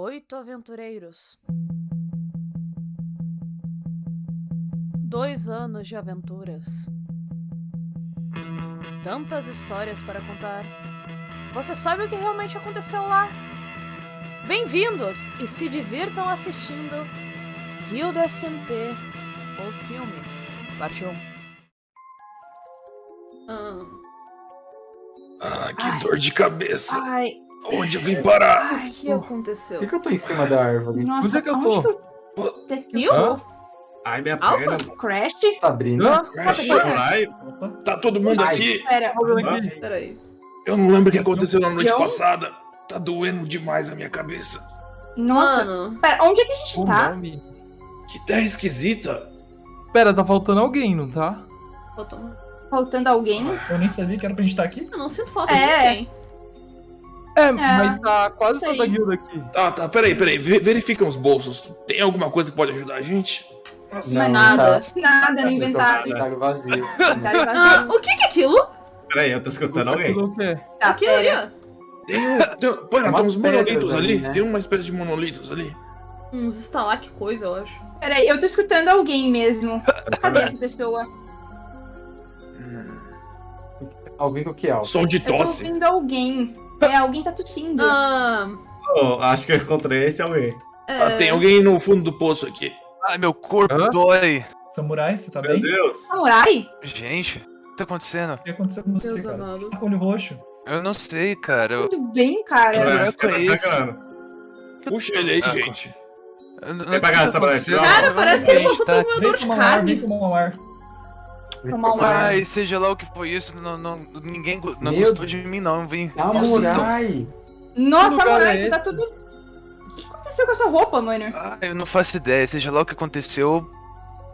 8 aventureiros. 2 anos de aventuras. Tantas histórias para contar. Você sabe o que realmente aconteceu lá? Bem-vindos e se divirtam assistindo Guilda SMP, o filme, parte 1. Que dor de cabeça. Ai, Onde eu vim parar? O que aconteceu? Por que eu tô em cima da árvore? nossa, Onde é que eu onde tô? Viu? Hã? Ai, minha Alpha? perna. Crash? Sabrina? Crash. Sabrina? Tá todo mundo Ai. aqui? Pera, Peraí. Eu não lembro o que aconteceu na noite Eu? passada. Tá doendo demais a minha cabeça. nossa, Mano, pera, onde é que a gente O tá? nome? Que terra esquisita. Pera, tá faltando alguém, não tá? faltou... Faltando alguém? Eu nem sabia que era pra gente estar aqui. eu não sinto falta É. de ninguém. Mas tá quase sei. toda a guilda aqui. Tá, peraí. Verifica os bolsos. Tem alguma coisa que pode ajudar a gente? Nossa. Mas nada. Nada no inventário. Inventário vazio. Inventário vazio. O que é aquilo? Peraí, eu tô escutando alguém. Aquilo o quê? Tá, Aquilo ali, pera. ó. Tem Umas uns pedras monolitos ali. ali, né? Tem uma espécie de monolitos ali. Uns estalar, que coisa, eu acho. Peraí, eu tô escutando alguém mesmo. Cadê essa pessoa? Tá ouvindo o que, Al? Som de Eu tô tosse. ouvindo alguém. Alguém tá tossindo. Oh, acho que eu encontrei esse alguém. Tem alguém no fundo do poço aqui. Ai, meu corpo Hã? dói. Samurai, você tá Meu bem? Deus. Samurai? Gente, o que tá acontecendo? O que aconteceu com você, Deus cara? amado. Você tá com o olho roxo. Eu não sei, cara. Tudo bem, cara? Caraca, Você tá é esse? sangrando. Puxa ele aí, Ah, gente. Vem pra cá, Samurai, tira Cara, parece que ele Gente, passou tá por uma Vem dor de tomar um ar, vem carne. tomar um ar. Tomar um ar. Ai, seja lá o que foi isso, ninguém não Meu gostou de mim, não, vim. Samurai! Nossa, lugar Samurai, é você tá tudo... O que aconteceu com a sua roupa, mano? Eu não faço ideia, seja lá o que aconteceu,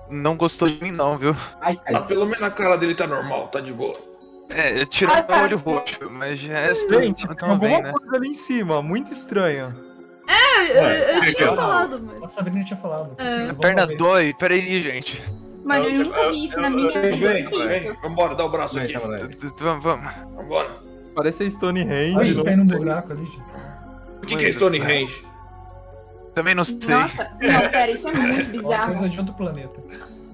não gostou de mim, não, viu? Ai, Ah, pelo menos a cara dele tá normal, tá de boa. É, tirou Ai, meu cara. olho roxo, mas de resto, Gente, tem tamo bem, alguma né? coisa ali em cima, muito estranha. Eu que tinha legal. falado, mas... A Sabrina tinha falado. É. Vamos Perna ver. dói, peraí, gente. Mano, eu nunca vi isso na minha vida. Vem, O que é isso? vem. Vambora, dá o braço Vem, aqui. Samurai. Vamos. Vambora. Parece a Ai, Stonehenge. ele caiu num buraco ali, gente. O que é Stonehenge? Também não sei. Nossa, não, pera, isso é muito Uma bizarro. coisa de outro planeta.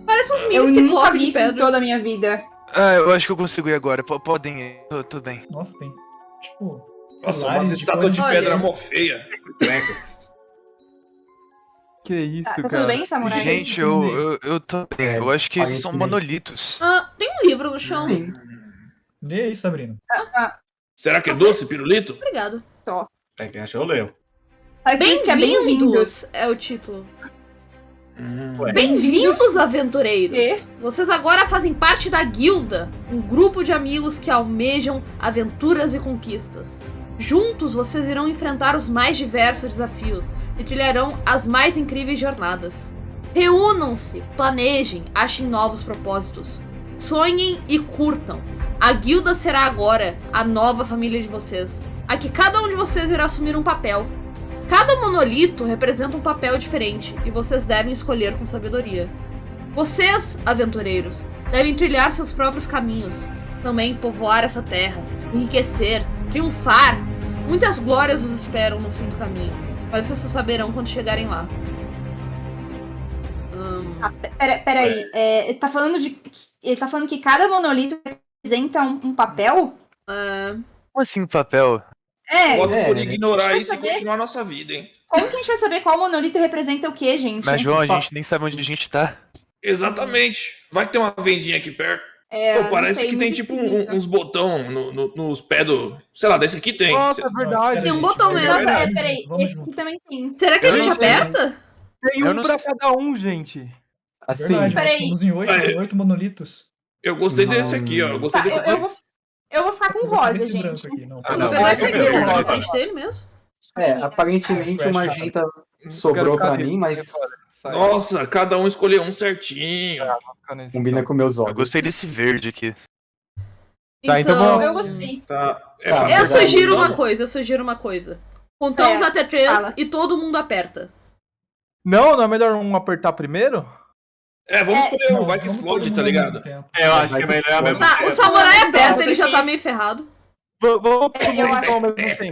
Parece uns Eu mini nunca ciclopes vi de isso em pedra. toda a minha vida. Eu acho que eu consigo ir agora, podem ir, tudo bem. Nossa, tem. Tipo. Nossa, pilares umas estátuas de coisa. pedra Olha. mó feia. Treco. Que isso, Tá cara? tudo bem, Samurai? Gente, eu tô bem, É, eu acho que esses são aparentemente. monolitos. Tem um livro no chão. Sim. Lê aí, Sabrina. Será que é doce, pirulito? Obrigado. É quem achou, leu. Tá escrito que é bem-vindos. Bem-vindos é o título. Ué. Bem-vindos, aventureiros! Quê? Vocês agora fazem parte da Guilda, um grupo de amigos que almejam aventuras e conquistas. Juntos, vocês irão enfrentar os mais diversos desafios e trilharão as mais incríveis jornadas. Reúnam-se, planejem, achem novos propósitos. Sonhem e curtam. A Guilda será agora a nova família de vocês. Aqui cada um de vocês irá assumir um papel. Cada monolito representa um papel diferente e vocês devem escolher com sabedoria. Vocês, aventureiros, devem trilhar seus próprios caminhos, também povoar essa terra, enriquecer, triunfar. Muitas glórias os esperam no fim do caminho, mas vocês só saberão quando chegarem lá. Peraí, ele tá falando ele tá falando que cada monolito representa um papel? Como assim papel? Voto por né? ignorar Deixa eu isso e saber. continuar a nossa vida, hein? Como que a gente vai saber qual monolito representa o que, gente? Mas João, a gente nem sabe onde a gente tá. Exatamente. Vai que tem uma vendinha aqui perto. É, Pô, parece não sei, que tem muito tipo esquisito. uns botão nos pés do... Sei lá, desse aqui tem. Nossa, é verdade. Tem um botão mesmo. Nossa, Verdade. peraí, Vamos esse junto. aqui também tem. Será que a Eu gente não sei. aperta? Tem Eu um não pra sei. cada um, gente. Assim, Verdade, nós Peraí. somos em oito monolitos. Eu gostei Não. desse aqui, ó. Eu gostei Tá, desse aqui. eu vou ficar com Eu vou saber rosa, esse branco gente. aqui, não. Ah, não. Você vai vai ser seguir, branco, tá na vai. frente dele mesmo? aparentemente o magenta sobrou pra mim, mas Nossa, cada um escolheu um certinho. combina com meus Eu olhos. gostei desse verde aqui. Tá, então vamos- Eu gostei. Tá. Tá, Eu mas sugiro aí- uma coisa, Contamos até 3 fala. e todo mundo aperta. Não é melhor um apertar primeiro? Vamos É, escolher um, vai que Vamos explode, todo tá mundo ao ligado? mesmo tempo. Eu acho que é melhor mesmo. Tá, o samurai aperta, ele já tá meio ferrado. Vamos Eu acho- ao mesmo tempo.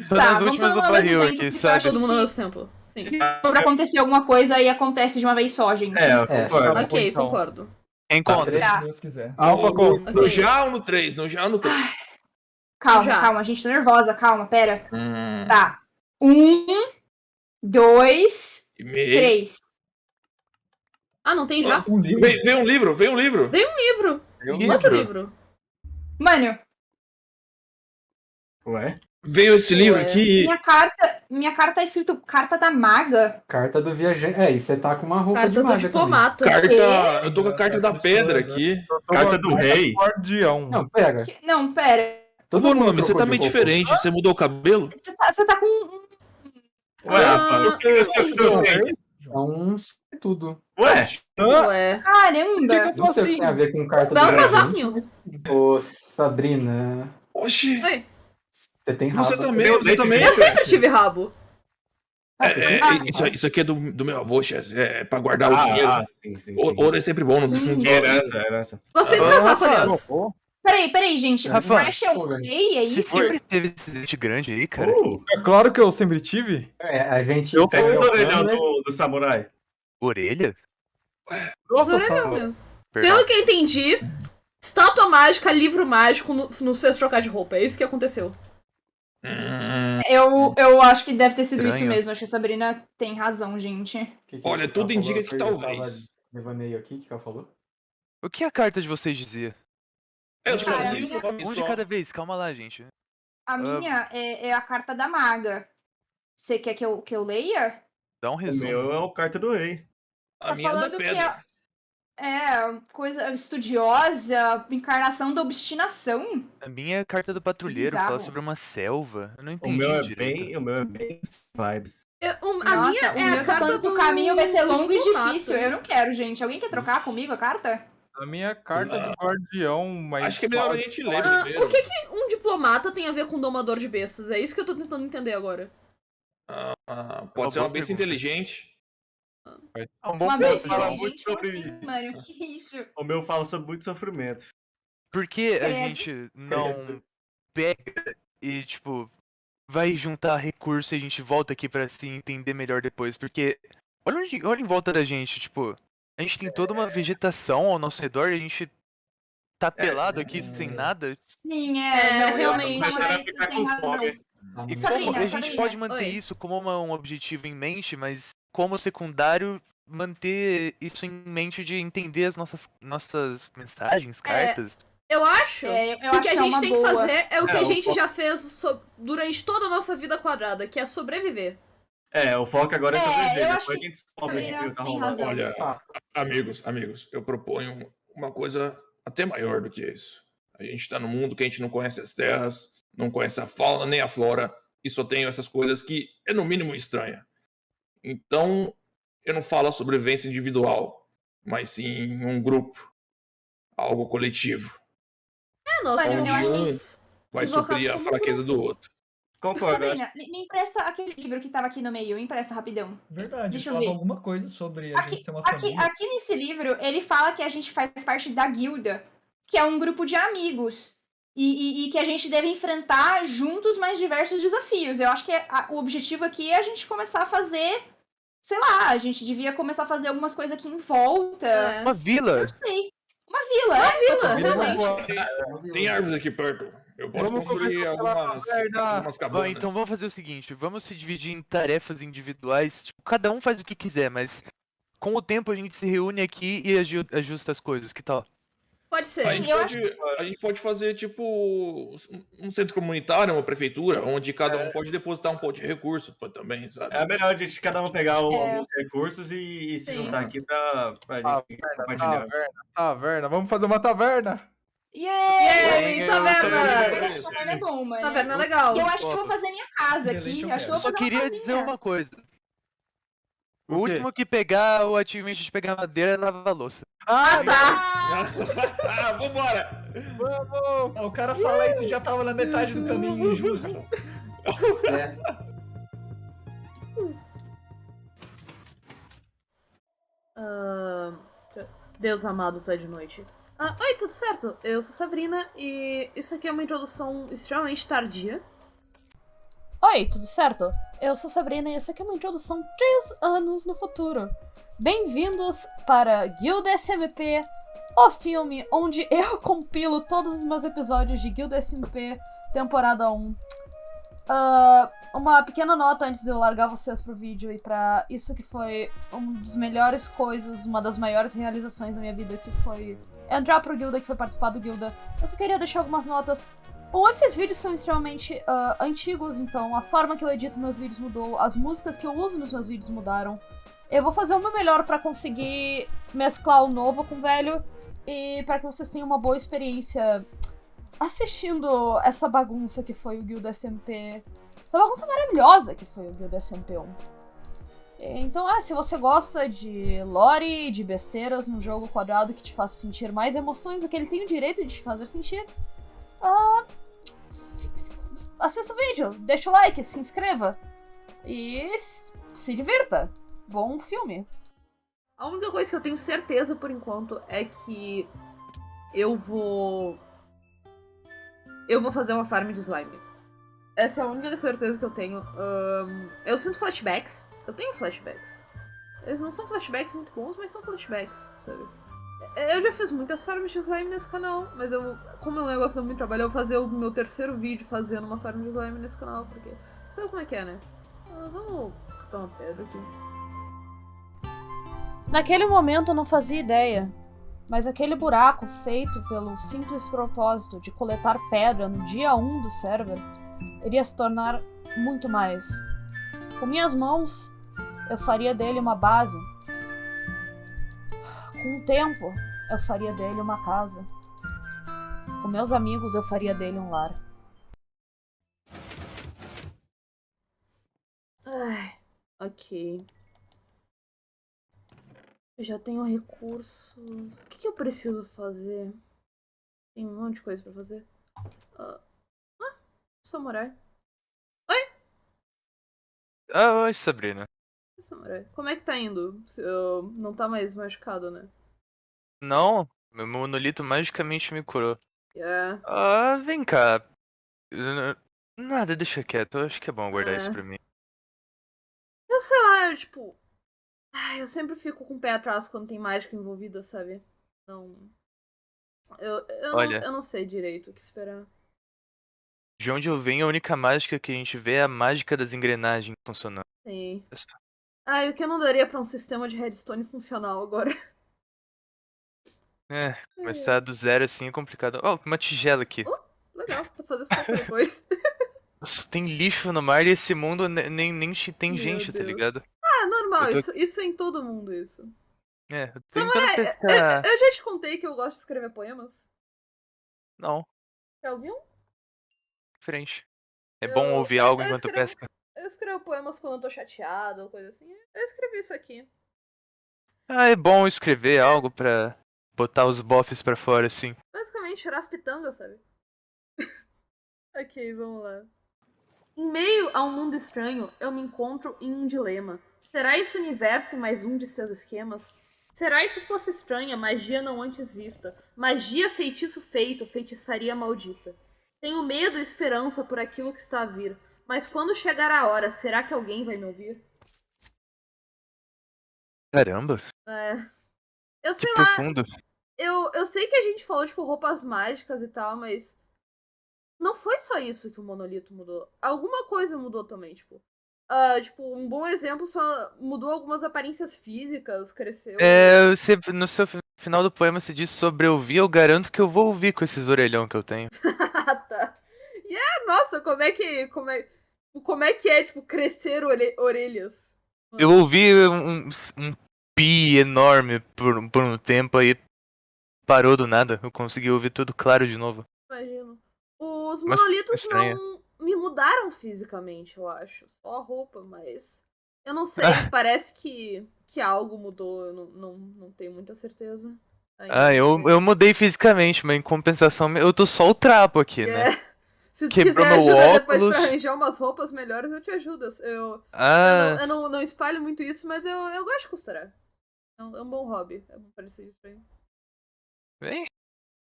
Tô Tá, nas vamos últimas todo do mundo ao mesmo barril tempo, aqui, porque eu sabe? acho Todo mundo ao Sim. mesmo tempo. Sim. Pra acontecer alguma coisa e acontece de uma vez só, gente. É, eu É. concordo. Ok, então. concordo. Encontra. Tá. Se Deus quiser. Alpha Call. No Ok. já ou no 3? No já ou no 3? Calma, Já. calma, a gente tá nervosa, calma, pera. Tá. 1, 2, E meio. 3. Ah, não tem já? Um livro. Vem um livro, vem um livro. Livro. Livro? Outro livro. Mano, Ué? Veio esse livro Ué. aqui. minha carta tá escrito Carta da Maga. Carta do viajante. É, e você tá com uma roupa Carta de do maga diplomata. Carta. Quê? Eu tô com a carta da pedra aqui. Carta do rei? Guardião. também. Não, pera. Não, pera. Todo Ô, mundo nome, você trocou tá de meio roupa. diferente. Você mudou o cabelo? Você tá com um. Ué, Ah. rapaz. É uns tudo. Ué? Ué. Caramba! Não sei o que tem a ver com carta Belo do casaquinho. viajante. Ô, Sabrina, Oxi. Oi. você tem rabo. Você também, Meu você leite também. de Eu sempre tive rabo. Ah, você tem É, rabo. isso aqui é do meu avô, Chess. É pra guardar o dinheiro. Sim, sim. Ouro é sempre bom nos Herança. Gostei do Ah, casaco, Rafa, aliás. Peraí, gente. Rafa, Crash é um rei, é Você isso? sempre teve esse dente grande aí, cara? É claro que eu sempre tive. É, a gente. Eu Esse sou- orelhão né? do samurai. Orelha? Nossa, Orelhão só. mesmo. Perdão. Pelo que eu entendi, estátua mágica, livro mágico nos fez trocar de roupa. É isso que aconteceu. Eu acho que deve ter sido isso Estranho. mesmo. Acho que a Sabrina tem razão, gente. Olha, ela tudo falou? indica que Eu talvez. tava devaneio aqui, o que ela falou? O que a carta de vocês dizia? Eu Cara, só a isso. minha- Um de cada vez, calma lá, gente. A minha é a carta da maga. Você quer que eu leia? Dá um O resumo. meu é o carta do rei. A Tá minha é da falando que pedra. Coisa estudiosa, encarnação da obstinação. A minha é a carta do patrulheiro, fala bizarro. sobre uma selva. Eu não O entendi meu é direito. bem vibes. A Nossa, minha o é meu a tá carta falando que do o caminho vai ser longo e diplomata. difícil. Eu não quero, gente. Alguém quer trocar comigo a carta? A minha carta do guardião, mas. Acho que é melhor a gente ler Ah, primeiro. o que um diplomata tem a ver com domador de bestas? É isso que eu tô tentando entender agora. Pode ser uma boa besta pergunta. inteligente. É um bom Uma ponto. vez fala gente, muito como sobre- assim, mano? Que isso? O meu fala sobre muito sofrimento. Por que a É, gente não pega e, tipo, vai juntar recurso e a gente volta aqui pra se entender melhor depois? Porque olha em volta da gente, tipo, a gente tem toda uma vegetação ao nosso redor e a gente tá pelado aqui sem nada. Sim, É, realmente. Samurai, Vai você ficar tem com razão. fome. Ah, E não. Sabrina, como a gente Sabrina, pode manter oi. isso como um objetivo em mente, mas como secundário, manter isso em mente de entender as nossas mensagens, cartas. Eu acho Eu que o acho que a é gente uma tem que boa. fazer é o que É, a o gente fo- já fez durante toda a nossa vida quadrada, que é sobreviver. O foco agora é É, sobreviver. eu Depois acho a gente descobre o Sabrina que tá tem rolando. razão. Olha, Ah. amigos, eu proponho uma coisa até maior do que isso. A gente tá num mundo que a gente não conhece as terras, não conhece a fauna nem a flora, e só tem essas coisas que é no mínimo estranha. Então, eu não falo a sobrevivência individual, mas sim um grupo, algo coletivo. Nós Mas eu somos acho os Vai invocados suprir a como fraqueza do outro. Concordo. eu acho- Sabrina, me empresta aquele livro que tava aqui no meio. Me empresta rapidão. Verdade, Deixa eu falava ver. alguma coisa sobre a gente ser uma Aqui, família. aqui nesse livro, ele fala que a gente faz parte da guilda, que é um grupo de amigos. E que a gente deve enfrentar juntos mais diversos desafios. Eu acho que o objetivo aqui é a gente começar a fazer. Sei lá, a gente devia começar a fazer algumas coisas aqui em volta. É. Uma vila! Não sei. Uma vila, Vila, Vamos- realmente. Tem árvores aqui perto. Eu posso Vamos construir começar pela algumas caverna. Bom, cabanas. então vamos fazer o seguinte, vamos se dividir em tarefas individuais, tipo, cada um faz o que quiser, mas com o tempo a gente se reúne aqui e ajusta as coisas, que tal? Pode ser. A gente pode fazer, tipo, um centro comunitário, uma prefeitura, onde cada um pode depositar um pouco de recurso também, sabe? É melhor a gente cada um pegar É. alguns recursos e se Sim. juntar aqui pra gente compartilhar. Taverna. Vamos fazer uma taverna. Yay, Eu taverna! também. Taverna é bom, mano. Taverna é legal. E eu acho que eu vou fazer minha casa aqui. Excelente, Eu acho que eu Eu vou só fazer queria uma dizer casinha. uma coisa. O O quê? último que pegar o achievement de pegar madeira é lavar a louça. Ah, tá! Vambora! Vamos! O cara fala isso e já tava na metade do caminho injusto. Ah, Deus amado, tá de noite. Oi, tudo certo? Eu sou Sabrina e isso aqui é uma introdução extremamente tardia. Oi, tudo certo? Eu sou Sabrina e essa aqui é uma introdução 3 anos no futuro. Bem-vindos para Guilda SMP, o filme onde eu compilo todos os meus episódios de Guilda SMP temporada 1. Uma pequena nota antes de eu largar vocês pro vídeo e pra isso que foi uma das melhores coisas, uma das maiores realizações da minha vida, que foi entrar pro Guilda, que foi participar do Guilda. Eu só queria deixar algumas notas. Bom, esses vídeos são extremamente antigos, então a forma que eu edito meus vídeos mudou, as músicas que eu uso nos meus vídeos mudaram. Eu vou fazer o meu melhor pra conseguir mesclar o novo com o velho e para que vocês tenham uma boa experiência assistindo essa bagunça que foi o Guilda SMP. Essa bagunça maravilhosa que foi o Guilda SMP1. Então, se você gosta de lore, de besteiras num jogo quadrado que te faça sentir mais emoções do que ele tem o direito de te fazer sentir, assista o vídeo, deixa o like, se inscreva e se divirta. Bom filme. A única coisa que eu tenho certeza por enquanto é que eu vou fazer uma farm de slime. Essa é a única certeza que eu tenho. Eu sinto flashbacks. Eu tenho flashbacks. Eles não são flashbacks muito bons, mas são flashbacks, sabe? Eu já fiz muitas farms de slime nesse canal, mas como o negócio dá muito trabalho, eu vou fazer o meu terceiro vídeo fazendo uma farm de slime nesse canal, porque sabe como é que é, né? Vamos cortar uma pedra aqui. Naquele momento eu não fazia ideia, mas aquele buraco feito pelo simples propósito de coletar pedra no dia 1 do server iria se tornar muito mais. Com minhas mãos, eu faria dele uma base. Com o tempo, eu faria dele uma casa. Com meus amigos, eu faria dele um lar. Ok. Eu já tenho recursos. O que eu preciso fazer? Tem um monte de coisa pra fazer. Samurai. Oi, Sabrina. Samurai. Como é que tá indo? Não tá mais machucado, né? Não, meu monolito magicamente me curou. Vem cá. Nada, deixa quieto. Eu acho que é bom guardar isso pra mim. Eu sei lá, eu sempre fico com o pé atrás quando tem mágica envolvida, sabe? Não. Olha, eu não sei direito o que esperar. de onde eu venho, a única mágica que a gente vê é a mágica das engrenagens funcionando. Sim. O que eu não daria pra um sistema de redstone funcional agora? Começar do zero assim é complicado. Uma tigela aqui. Legal, vou fazer sopa depois. Tem lixo no mar e esse mundo nem tem Meu gente, tá Deus. ligado? Normal, isso é em todo mundo, isso. Eu tô tentando pescar. Eu já te contei que eu gosto de escrever poemas? Não, Já ouviu? diferente. É bom ouvir algo enquanto pesca. Eu escrevo poemas quando eu tô chateado ou coisa assim. Eu escrevi isso aqui. É bom escrever algo pra botar os bofs pra fora, assim. Basicamente, chorar as pitangas, sabe? Ok, vamos lá. Em meio a um mundo estranho, eu me encontro em um dilema. Será esse universo mais um de seus esquemas? Será isso força estranha, magia não antes vista? Magia, feitiço feito, feitiçaria maldita. Tenho medo e esperança por aquilo que está a vir. Mas quando chegar a hora, será que alguém vai me ouvir? Caramba, Eu sei que lá. profundo. Eu sei que a gente falou, roupas mágicas e tal, mas não foi só isso que o monolito mudou. Alguma coisa mudou também, um bom exemplo só mudou algumas aparências físicas, cresceu. No seu final do poema você diz sobre ouvir, eu garanto que eu vou ouvir com esses orelhão que eu tenho. Tá. Nossa, como é que é, crescer orelhas? Eu ouvi um pi enorme por um tempo aí parou do nada. Eu consegui ouvir tudo claro de novo. Imagino. Os Mas monolitos estranho. não me mudaram fisicamente, eu acho. Só a roupa, mas eu não sei, parece que algo mudou, eu não tenho muita certeza. Eu mudei fisicamente, mas em compensação eu tô só o trapo aqui, né? Se tu Quebrou quiser meu ajuda depois óculos. pra arranjar umas roupas melhores, eu te ajudo. Eu não espalho muito isso, mas eu gosto de costurar. É um bom hobby. É bom parecer isso pra mim. Bem,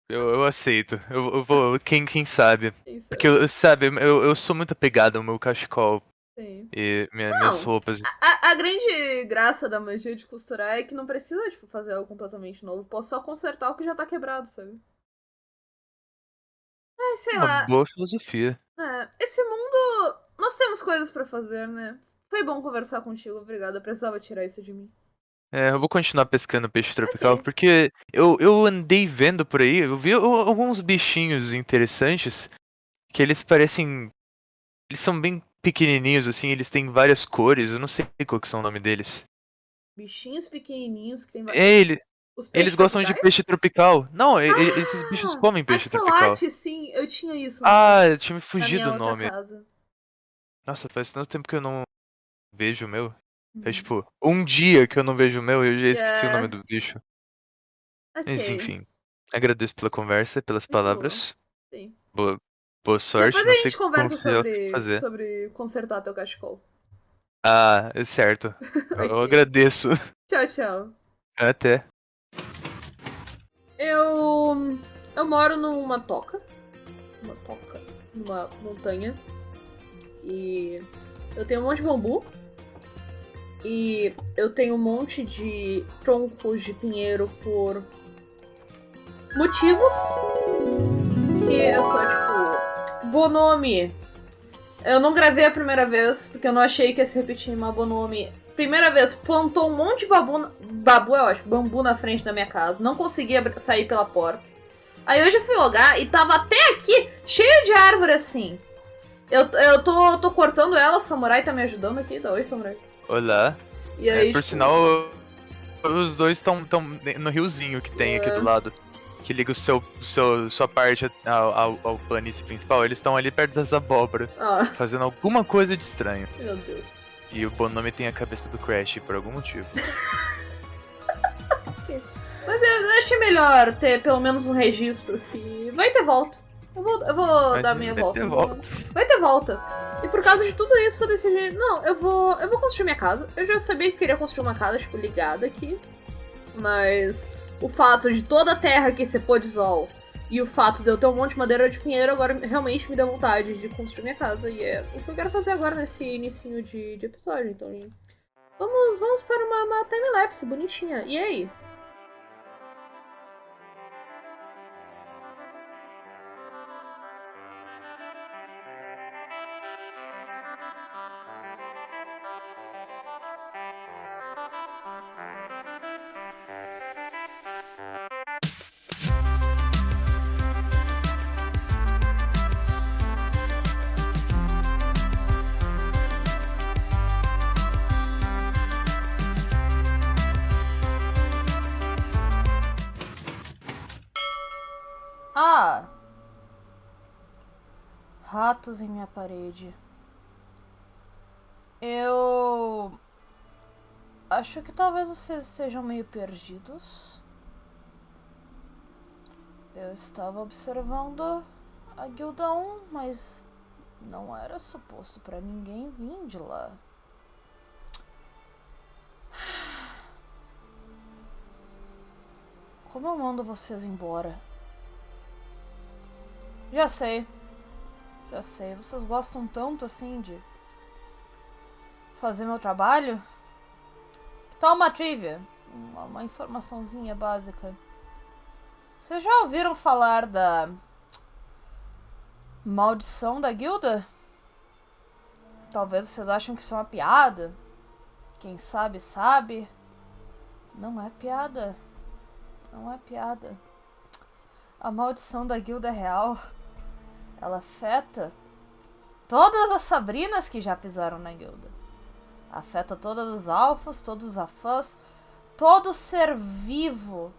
Eu aceito. Eu vou. Quem sabe? Isso Porque, sabe, eu sou muito apegado ao meu cachecol sim. e minhas Não. roupas. A grande graça da magia de costurar é que não precisa, tipo, fazer algo completamente novo. Posso só consertar o que já tá quebrado, sabe? Sei Uma lá. boa filosofia. Esse mundo. Nós temos coisas pra fazer, né? Foi bom conversar contigo, obrigada. Eu precisava tirar isso de mim. Eu vou continuar pescando peixe tropical, Ok. porque eu andei vendo por aí, eu vi alguns bichinhos interessantes, que eles parecem. Eles são bem pequenininhos, assim, eles têm várias cores, eu não sei qual que são o nome deles. Bichinhos pequenininhos que tem. Os Eles peixes gostam de tropicais? peixe tropical. Não, esses bichos comem peixe tropical. Axolotl, sim, eu tinha isso Ah, tinha me na minha fugido o outra nome. casa. Nossa, faz tanto tempo que eu não vejo o meu. Faz Uhum. tipo, um dia que eu não vejo o meu e eu já esqueci o nome Yeah. do bicho. Mas Ok. enfim, agradeço pela conversa, pelas De boa. palavras. Sim. Boa sorte, Depois não a sei gente como conversa que você vai sobre, fazer. sobre consertar teu cachecol. Ah, é certo. Eu Ok. agradeço. Tchau, tchau. Até. Eu moro numa toca. Numa montanha. E eu tenho um monte de bambu. E eu tenho um monte de troncos de pinheiro por motivos. Que eu sou, tipo, Bonomi. Eu não gravei a primeira vez, porque eu não achei que ia se repetir, mas Bonomi. Primeira vez, plantou um monte de babu é ótimo, bambu na frente da minha casa. Não conseguia sair pela porta. Aí hoje eu fui logar e tava até aqui, cheio de árvore assim. Eu tô cortando ela, o samurai tá me ajudando aqui. Dá oi, samurai. Olá. E aí, Por tipo, sinal, os dois estão no riozinho que tem aqui do lado. Que liga sua parte ao planície principal. Eles estão ali perto das abóboras, fazendo alguma coisa de estranho. Meu Deus. E o Bonomi tem a cabeça do Crash por algum motivo. Mas eu achei melhor ter pelo menos um registro que vai ter volta. Eu vou dar minha volta. Vai ter volta. E por causa de tudo isso eu decidi, não, eu vou construir minha casa. Eu já sabia que queria construir uma casa, tipo, ligada aqui. Mas o fato de toda a terra aqui ser podzol e o fato de eu ter um monte de madeira de pinheiro agora realmente me deu vontade de construir minha casa. E é o que eu quero fazer agora nesse inicinho de episódio. Então, vamos para uma time-lapse bonitinha. E aí? Ratos em minha parede. Eu acho que talvez vocês sejam meio perdidos. Eu estava observando a Guilda 1, mas não era suposto pra ninguém vir de lá. Como eu mando vocês embora? Já sei. Vocês gostam tanto assim de fazer meu trabalho? Que tal uma trivia? Uma informaçãozinha básica. Vocês já ouviram falar da maldição da guilda? Talvez vocês acham que isso é uma piada. Quem sabe, sabe. Não é piada. Não é piada. A maldição da guilda é real. Ela afeta todas as Sabrinas que já pisaram na guilda. Afeta todos os alfas, todos os afãs, todo ser vivo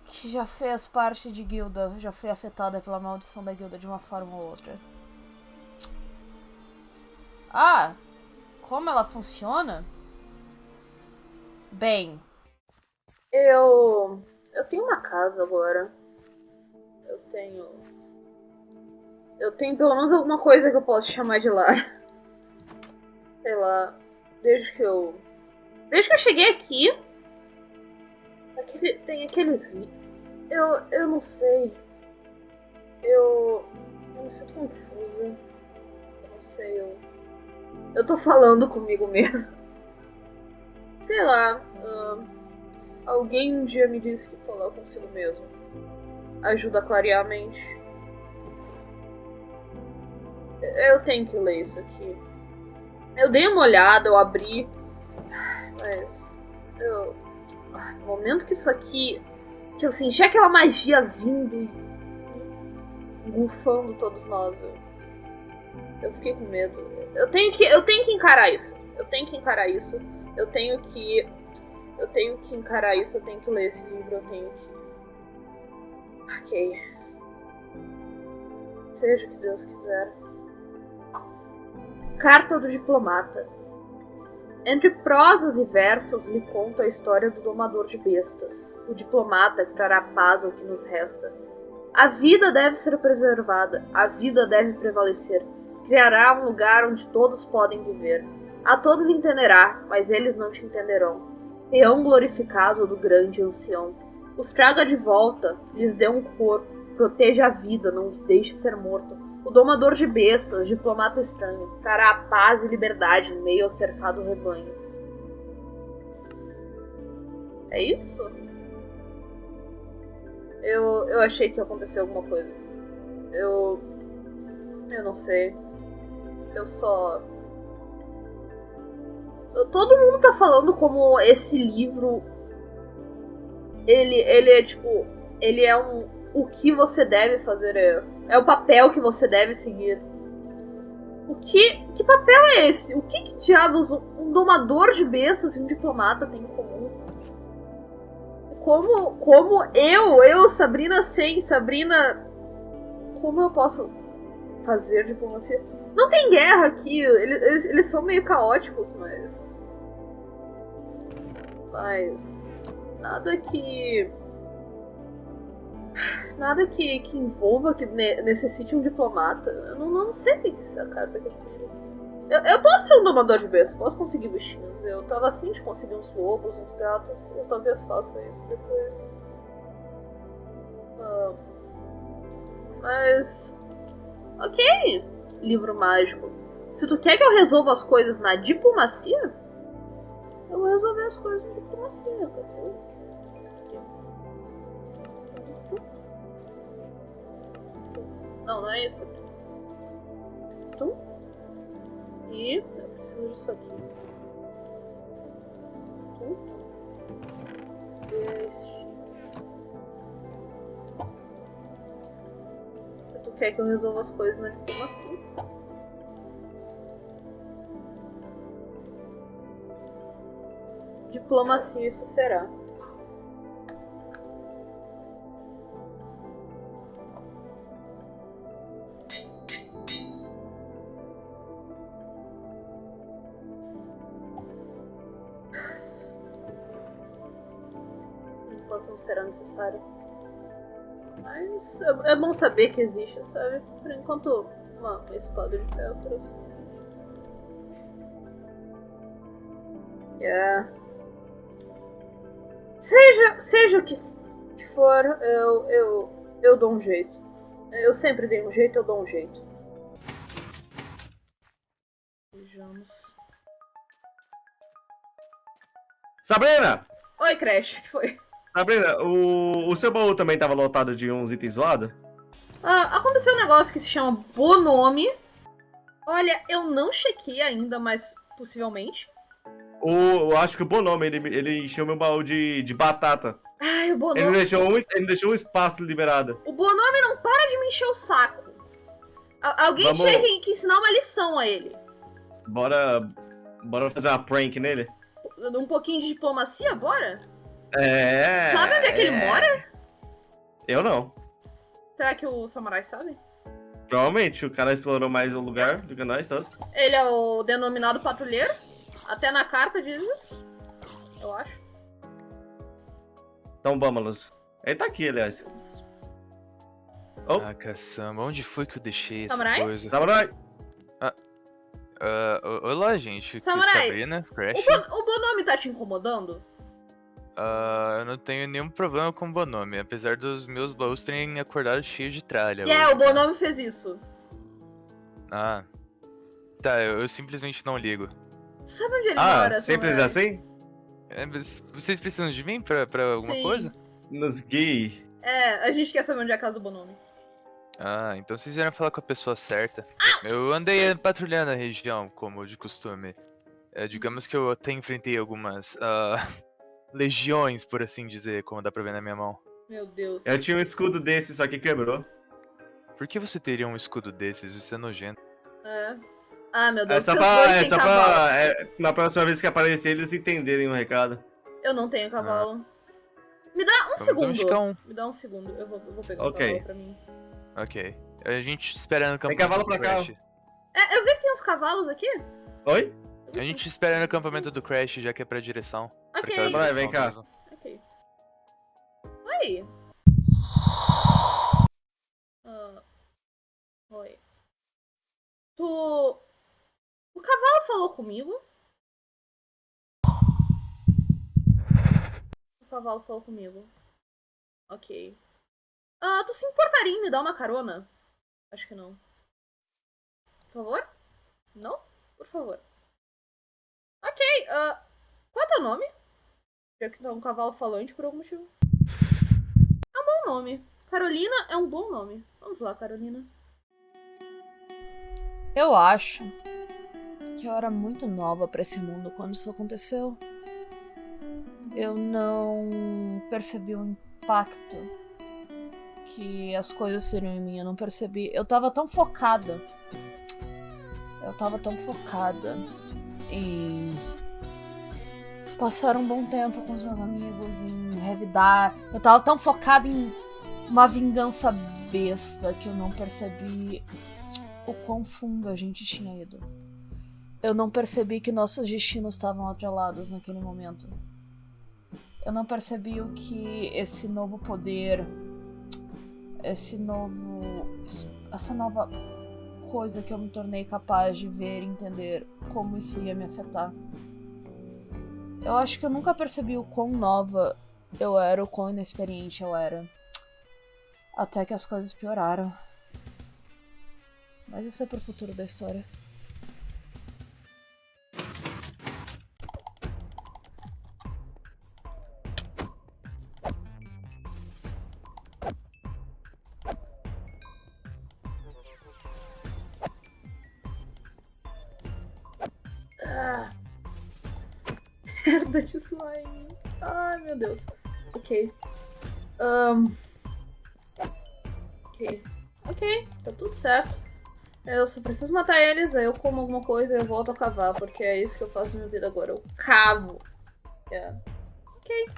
que já fez parte de guilda, já foi afetada pela maldição da guilda de uma forma ou outra. Como ela funciona? Bem, eu tenho uma casa agora. Eu tenho pelo menos alguma coisa que eu posso chamar de lar. Sei lá, desde que eu cheguei aqui, tem aqueles Eu não sei. Eu me sinto confusa. Eu não sei, eu tô falando comigo mesmo. Sei lá, alguém um dia me disse que falar consigo mesmo ajuda a clarear a mente. Eu tenho que ler isso aqui. Eu dei uma olhada, eu abri, mas no momento que isso aqui, que eu senti aquela magia vindo e engolfando todos nós, eu fiquei com medo. Eu tenho que encarar isso. Eu tenho que encarar isso. Eu tenho que encarar isso. Eu tenho que ler esse livro. Eu tenho que... Ok. Seja o que Deus quiser. Carta do Diplomata. Entre prosas e versos lhe conto a história do domador de bestas, o diplomata que trará paz ao que nos resta. A vida deve ser preservada, a vida deve prevalecer. Criará um lugar onde todos podem viver. A todos entenderá, mas eles não te entenderão. Peão glorificado do grande ancião. Os traga de volta, lhes dê um corpo, proteja a vida, não os deixe ser morto. O domador de bestas, diplomata estranho, trará a paz e liberdade em meio ao cercado rebanho. É isso? Eu achei que ia acontecer alguma coisa. Eu não sei. Todo mundo tá falando como esse livro... Ele é tipo... Ele é o que você deve fazer, é o papel que você deve seguir. Que papel é esse? O que diabos um domador de bestas e um diplomata têm em comum? Como eu, Sabrina Sen, como eu posso fazer diplomacia? Não tem guerra aqui, eles são meio caóticos, mas nada que envolva, que necessite um diplomata. Eu não sei o que essa carta quer dizer. Eu posso ser um domador de bestas, posso conseguir bichinhos. Eu tava afim de conseguir uns lobos, uns gatos. Eu talvez faça isso depois. Mas... Ok, livro mágico. Se tu quer que eu resolva as coisas na diplomacia, eu vou resolver as coisas na diplomacia. Não é isso. E eu preciso disso aqui. Se tu quer que eu resolva as coisas na diplomacia. Diplomacia isso será. Não será necessário. Mas é bom saber que existe, sabe? Por enquanto, uma espada de ferro será suficiente. Seja o que for, eu dou um jeito. Eu sempre dei um jeito, eu dou um jeito. Vejamos. Sabrina! Oi, Crash, o que foi? Sabrina, o seu baú também tava lotado de uns itens zoados? Aconteceu um negócio que se chama Bonome. Olha, eu não chequei ainda, mas possivelmente. Eu acho que o Bonome, ele encheu meu baú de batata. Ai, o Bonome... Ele deixou um espaço liberado. O Bonome não para de me encher o saco. Alguém tinha que ensinar uma lição a ele. Bora fazer uma prank nele? Um pouquinho de diplomacia, bora? Sabe onde é que ele mora? Eu não. Será que o samurai sabe? Provavelmente, o cara explorou mais o lugar do que nós todos. Ele é o denominado patrulheiro. Até na carta diz isso. Eu acho. Então vamos. Ele tá aqui, aliás. Ah, caçamba, onde foi que eu deixei essa Samurai? coisa? Samurai! Olá, gente. Samurai, Sabrina, Crash. O Bonome tá te incomodando? Eu não tenho nenhum problema com o Bonome, apesar dos meus baús terem acordado cheios de tralha. É, hoje, o tá? Bonome fez isso. Ah. Tá, eu simplesmente não ligo. Sabe onde ele mora? Simples Samurai? assim? Vocês precisam de mim pra alguma Sim. coisa? Nos guie. É, a gente quer saber onde é a casa do Bonome. Ah, então vocês vieram falar com a pessoa certa. Eu andei patrulhando a região, como de costume. Digamos que eu até enfrentei algumas legiões, por assim dizer, como dá pra ver na minha mão. Meu Deus. Eu tinha um escudo desse, só que quebrou. Por que você teria um escudo desses? Isso é nojento. É. Ah, meu Deus, É só seus dois pra, têm cavalo. na próxima vez que aparecer, eles entenderem o recado. Eu não tenho cavalo. Me dá um Vamos segundo. domesticar um. Me dá um segundo. Eu vou pegar Ok. um cavalo pra mim. Ok. A gente espera no Tem acampamento cavalo do pra cá, ó. Crash. É, eu vi que tem uns cavalos aqui. Oi? A gente espera no acampamento do Crash, já que é pra direção. Pra Ok. aquela Vai, direção vem cá. mesmo. Ok. Oi. Oi. O cavalo falou comigo? O cavalo falou comigo. Ok. Tu se importaria em me dar uma carona? Acho que não. Por favor? Não? Por favor. Ok. Qual é teu nome? Já que tá um cavalo falante por algum motivo. É um bom nome. Carolina é um bom nome. Vamos lá, Carolina. Eu acho que eu era muito nova pra esse mundo quando isso aconteceu. Eu não percebi o impacto que as coisas teriam em mim. Eu não percebi. Eu tava tão focada. Em passar um bom tempo com os meus amigos, em revidar. Eu tava tão focada em uma vingança besta que eu não percebi o quão fundo a gente tinha ido. Eu não percebi que nossos destinos estavam atrelados naquele momento. Eu não percebi o que esse novo poder, essa nova coisa que eu me tornei capaz de ver e entender como isso ia me afetar. Eu acho que eu nunca percebi o quão nova eu era, o quão inexperiente eu era. Até que as coisas pioraram. Mas isso é pro futuro da história. Merda de slime. Ai, meu Deus. Ok. Ok, tá tudo certo. Eu só preciso matar eles, aí eu como alguma coisa e eu volto a cavar, porque é isso que eu faço na minha vida agora. Eu cavo. Ok.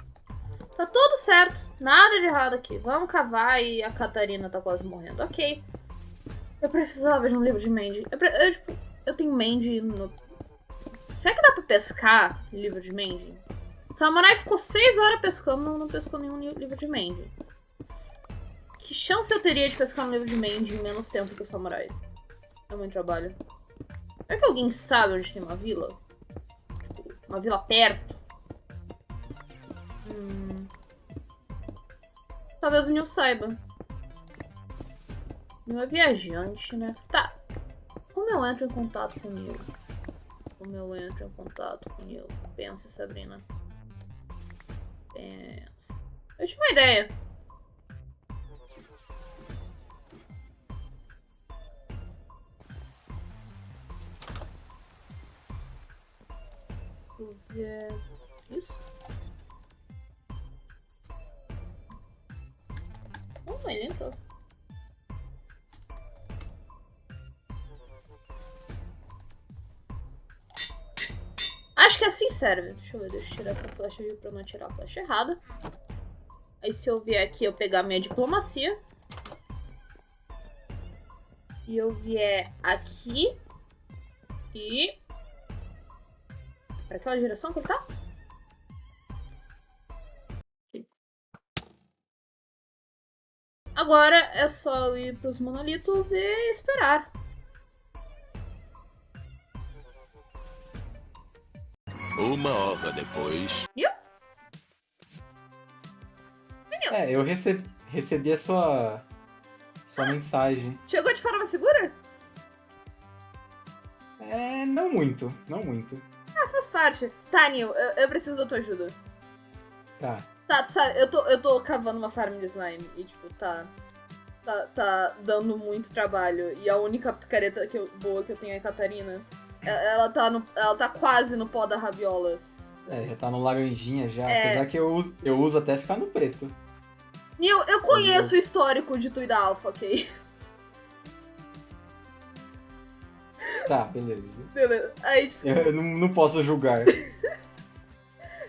Tá tudo certo. Nada de errado aqui. Vamos cavar e a Catarina tá quase morrendo. Ok. Eu precisava de um livro de Mandy. Eu tenho Mandy no... Será que dá pra pescar livro de Mandy? O Samurai ficou 6 horas pescando, não pescou nenhum livro de Mandy. Que chance eu teria de pescar um livro de Mandy em menos tempo que o Samurai? É muito trabalho. Será que alguém sabe onde tem uma vila? Tipo, uma vila perto? Talvez o Neil saiba. Neil é viajante, né? Tá. Como eu entro em contato com o Neil? Pensa, Sabrina. Pensa. Eu tive uma ideia. Vou ver isso. Ele entrou. Acho que assim serve. Deixa eu ver, deixa eu tirar essa flecha aqui pra não atirar a flecha errada. Aí se eu vier aqui, eu pegar minha diplomacia. E eu vier aqui. E... pra aquela direção que ele tá? Aqui. Agora é só eu ir pros monolitos e esperar. Uma hora depois. Eu recebi a sua mensagem. Chegou de forma segura? Não muito, não muito. Ah, faz parte. Tá, Nil, eu preciso da tua ajuda. Tá. Tá, tu sabe, eu tô cavando uma farm de slime e, tipo, tá dando muito trabalho. E a única picareta boa que eu tenho é a Catarina. Ela tá quase no pó da rabiola. Já tá no laranjinha já, apesar que eu uso até ficar no preto. Nil, eu conheço o histórico de tu e da Alpha, ok? Tá, beleza. Beleza. Aí, tipo, Eu não posso julgar.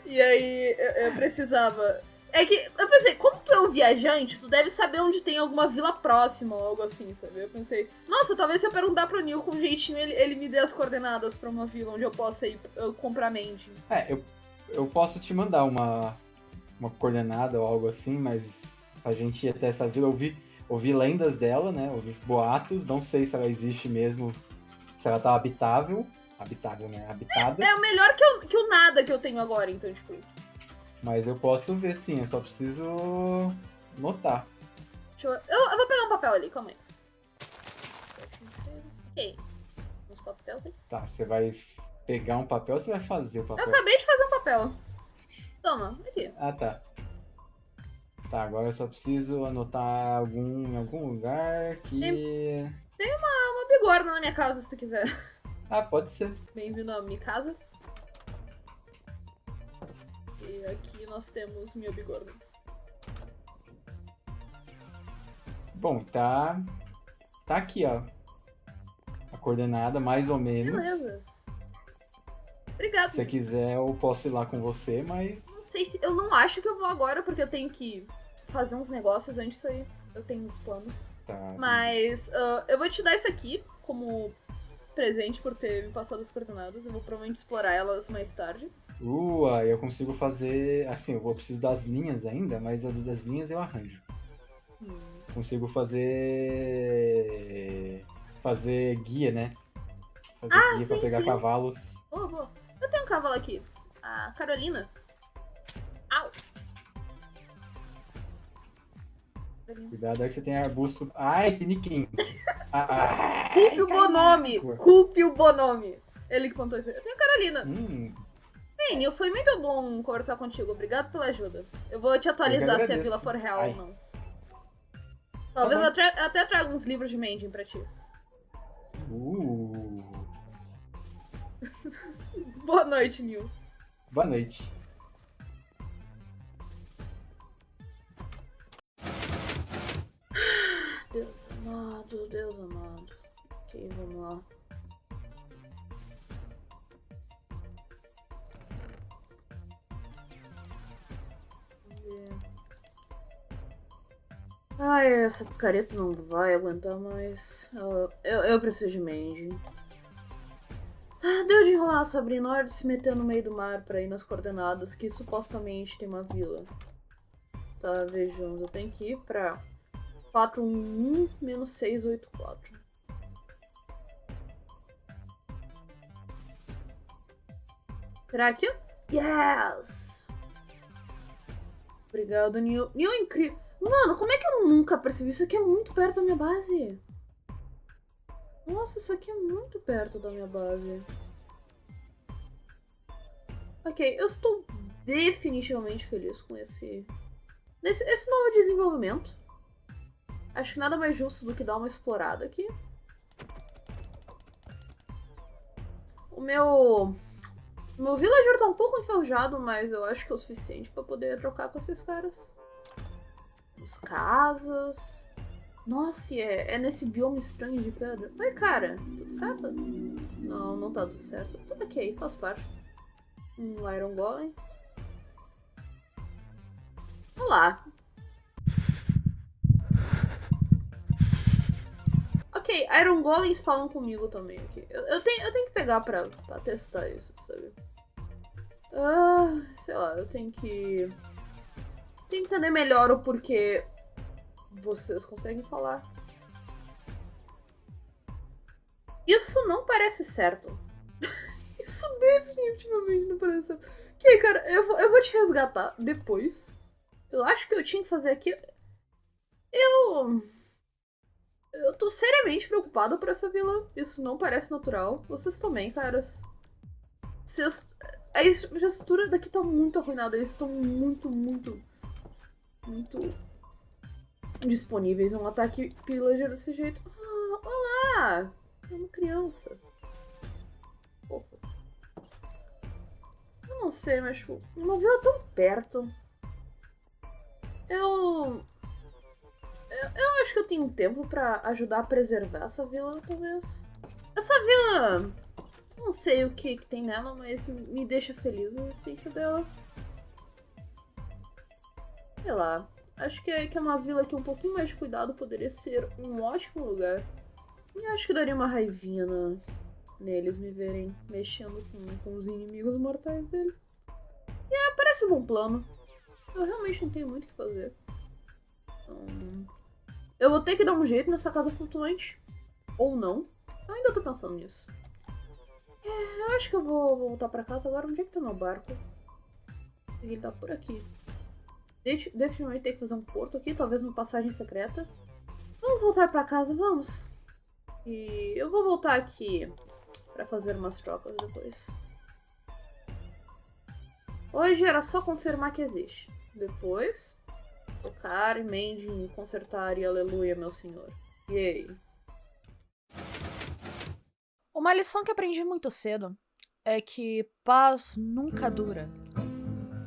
e aí eu precisava... É que eu pensei, como tu é um viajante, tu deve saber onde tem alguma vila próxima ou algo assim, sabe? Eu pensei, nossa, talvez se eu perguntar pro Nil com um jeitinho, ele me dê as coordenadas pra uma vila onde eu possa ir comprar mending. Eu posso te mandar uma coordenada ou algo assim, mas a gente ir até essa vila, ouvi lendas dela, né? Ouvi boatos, não sei se ela existe mesmo, se ela tá habitável, né? Habitada. É o melhor que o nada que eu tenho agora, então, tipo... Mas eu posso ver sim, eu só preciso notar. Eu vou pegar um papel ali, calma aí. Ok. Uns papéis aí. Tá, você vai pegar um papel ou você vai fazer o papel? Eu acabei de fazer um papel. Toma, aqui. Ah, tá. Tá, agora eu só preciso anotar em algum lugar que... Tem uma bigorna na minha casa, se tu quiser. Ah, pode ser. Bem-vindo à minha casa. E aqui nós temos minha bigorna. Bom, tá aqui, ó. A coordenada, mais ou menos. Beleza. Obrigado. Se você quiser, eu posso ir lá com você, mas... Não sei se... Eu não acho que eu vou agora, porque eu tenho que fazer uns negócios antes aí. Eu tenho uns planos. Tá. Mas eu vou te dar isso aqui como presente por ter me passado as coordenadas. Eu vou provavelmente explorar elas mais tarde. Aí eu consigo fazer... Assim, eu preciso das linhas ainda, mas a das linhas eu arranjo. Consigo fazer guia, né? Fazer guia pra pegar cavalos. Boa. Eu tenho um cavalo aqui. A Carolina. Au! Cuidado aí que você tem arbusto... Ai, piniquim! Culpe o Bonome! Culpe o Bonome! Ele que contou isso. Eu tenho a Carolina. Bem, Nil, foi muito bom conversar contigo. Obrigado pela ajuda. Eu vou te atualizar se a vila for real ou não. Talvez eu até traga uns livros de mending pra ti. Boa noite, Nil. Boa noite. Deus amado, Deus amado. Ok, vamos lá. Ai, essa picareta não vai aguentar mais. Eu preciso de mending. Deu de enrolar a Sabrina, hora de se meter no meio do mar pra ir nas coordenadas que supostamente tem uma vila. Tá, vejamos, eu tenho que ir pra 411-684. Será aqui? Yes! Obrigado, Nil. Nil é incrível. Mano, como é que eu nunca percebi? Isso aqui é muito perto da minha base. Nossa, isso aqui é muito perto da minha base. Ok, eu estou definitivamente feliz com esse novo desenvolvimento. Acho que nada mais justo do que dar uma explorada aqui. O meu villager tá um pouco enferrujado, mas eu acho que é o suficiente pra poder trocar com esses caras. As casas. Nossa, é nesse bioma estranho de pedra. Oi, cara, tudo certo? Não, não tá tudo certo. Tudo ok, faz parte. Um Iron Golem. Olá. Ok, Iron Golems falam comigo também aqui. Eu tenho que pegar pra testar isso, sabe? Sei lá, eu tenho que entender melhor o porquê vocês conseguem falar. Isso não parece certo. Isso definitivamente não parece certo. Ok, cara, eu vou te resgatar depois. Eu acho que eu tinha que fazer aqui... Eu tô seriamente preocupado por essa vila. Isso não parece natural. Vocês também, caras. A estrutura daqui tá muito arruinada. Eles estão muito indisponíveis. Um ataque pillager desse jeito. Ah, olá! É uma criança. Opa. Eu não sei, mas tipo, uma vila tão perto. Eu acho que eu tenho tempo pra ajudar a preservar essa vila, talvez. Essa vila... Não sei o que tem nela, mas me deixa feliz a existência dela. Sei lá. Acho que é uma vila que um pouquinho mais de cuidado poderia ser um ótimo lugar. E acho que daria uma raivinha neles me verem mexendo com os inimigos mortais dele. E parece um bom plano. Eu realmente não tenho muito o que fazer. Eu vou ter que dar um jeito nessa casa flutuante. Ou não. Eu ainda tô pensando nisso. Eu acho que eu vou voltar pra casa agora. Onde é que tá meu barco? Ele tá por aqui. Definitivamente tem que fazer um porto aqui. Talvez uma passagem secreta. Vamos voltar pra casa, vamos. E eu vou voltar aqui pra fazer umas trocas depois. Hoje era só confirmar que existe. Depois... tocar e mending, consertar e aleluia, meu senhor. Yay. Uma lição que aprendi muito cedo é que paz nunca dura.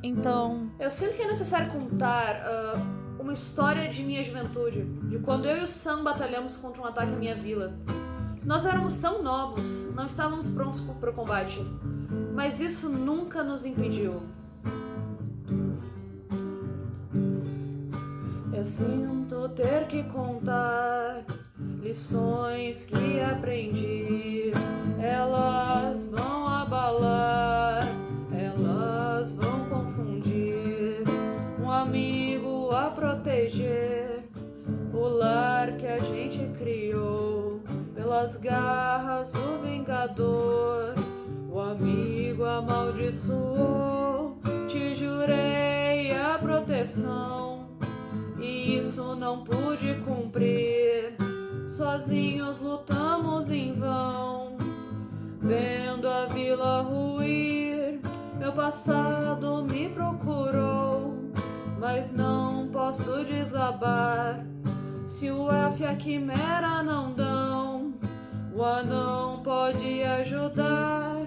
Então, eu sinto que é necessário contar uma história de minha juventude, de quando eu e o Sam batalhamos contra um ataque à minha vila. Nós éramos tão novos, não estávamos prontos para o combate, mas isso nunca nos impediu. Eu sinto ter que contar lições que aprendi. Elas vão abalar, elas vão confundir. Um amigo a proteger, o lar que a gente criou. Pelas garras do vingador, o amigo amaldiçoou. Te jurei a proteção, e isso não pude cumprir. Sozinhos lutamos em vão, vendo a vila ruir. Meu passado me procurou, mas não posso desabar. Se o elfo e a quimera não dão, o anão pode ajudar.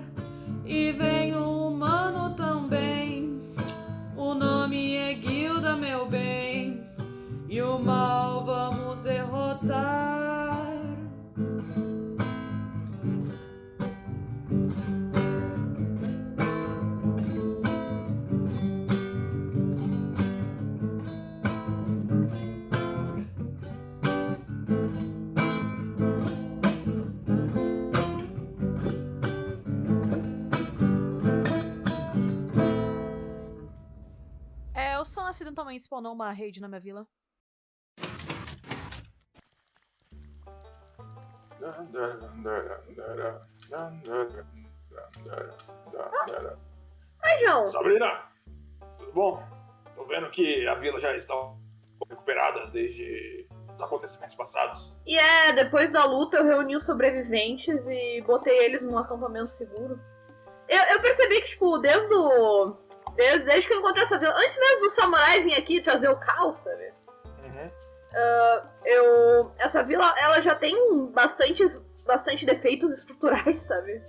E vem o humano também, o nome é Guilda, meu bem. E o mal vamos derrotar. o Sam acidentalmente spawnou uma raid na minha vila. Oi, João. Sabrina, tudo bom? Tô vendo que a vila já está recuperada desde os acontecimentos passados. E depois da luta eu reuni os sobreviventes e botei eles num acampamento seguro. Eu percebi que, tipo, desde que eu encontrei essa vila, antes mesmo do samurai vir aqui trazer o caos, sabe? Essa vila, ela já tem bastante defeitos estruturais, sabe?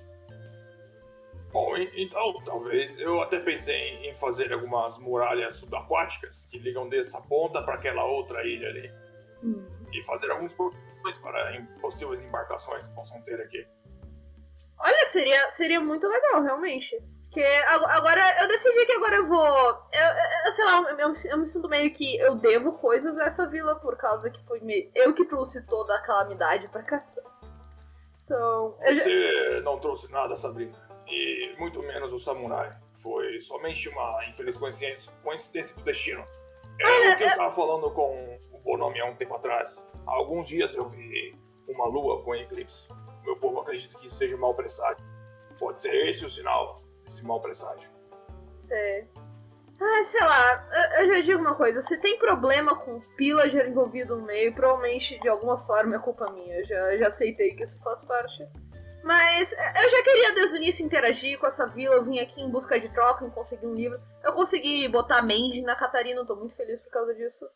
Bom, então, talvez eu até pensei em fazer algumas muralhas subaquáticas que ligam dessa ponta para aquela outra ilha ali. E fazer alguns portões para possíveis embarcações que possam ter aqui. Olha, seria muito legal, realmente. Porque agora eu decidi que agora eu vou... Eu sei lá, eu me sinto meio que eu devo coisas a essa vila por causa que foi eu que trouxe toda a calamidade pra casa. Então... Você não trouxe nada, Sabrina. E muito menos o samurai. Foi somente uma infeliz coincidência do destino. O que eu estava falando com o Bonomi há um tempo atrás. Há alguns dias eu vi uma lua com eclipse. Meu povo acredita que isso seja um mau presságio. Pode ser esse o sinal desse mau presságio. Sei. Sei lá, eu já digo uma coisa, se tem problema com pillager envolvido no meio, provavelmente de alguma forma é culpa minha, já aceitei que isso faz parte. Mas eu já queria desde o início interagir com essa vila, eu vim aqui em busca de troca, em conseguir um livro. Eu consegui botar Mandy na Catarina, eu tô muito feliz por causa disso.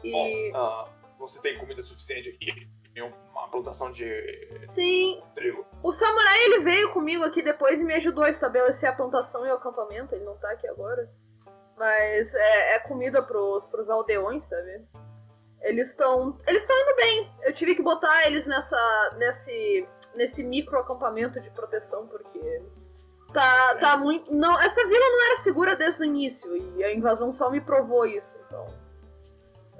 E... Bom, você tem comida suficiente aqui? Tem uma plantação de Sim. trigo? O samurai, ele veio comigo aqui depois e me ajudou a estabelecer a plantação e o acampamento, ele não tá aqui agora. Mas é comida pros aldeões, sabe? Eles estão indo bem. Eu tive que botar eles nesse micro acampamento de proteção, porque tá muito... Não, essa vila não era segura desde o início, e a invasão só me provou isso, então...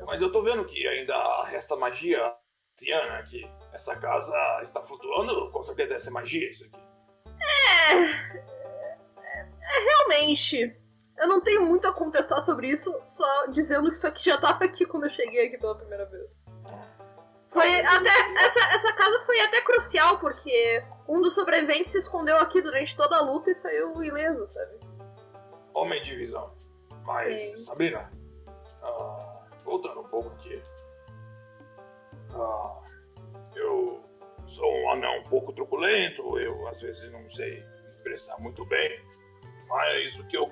Mas eu tô vendo que ainda resta magia anciana aqui. Essa casa está flutuando, com certeza deve ser magia isso aqui. Realmente... Eu não tenho muito a contestar sobre isso, só dizendo que isso aqui já tava aqui quando eu cheguei aqui pela primeira vez. Essa casa foi até crucial, porque um dos sobreviventes se escondeu aqui durante toda a luta e saiu ileso, sabe? Homem de visão. Mas, Sim. Sabrina, voltando um pouco aqui. Eu sou um anão um pouco truculento, eu às vezes não sei expressar muito bem, mas o que eu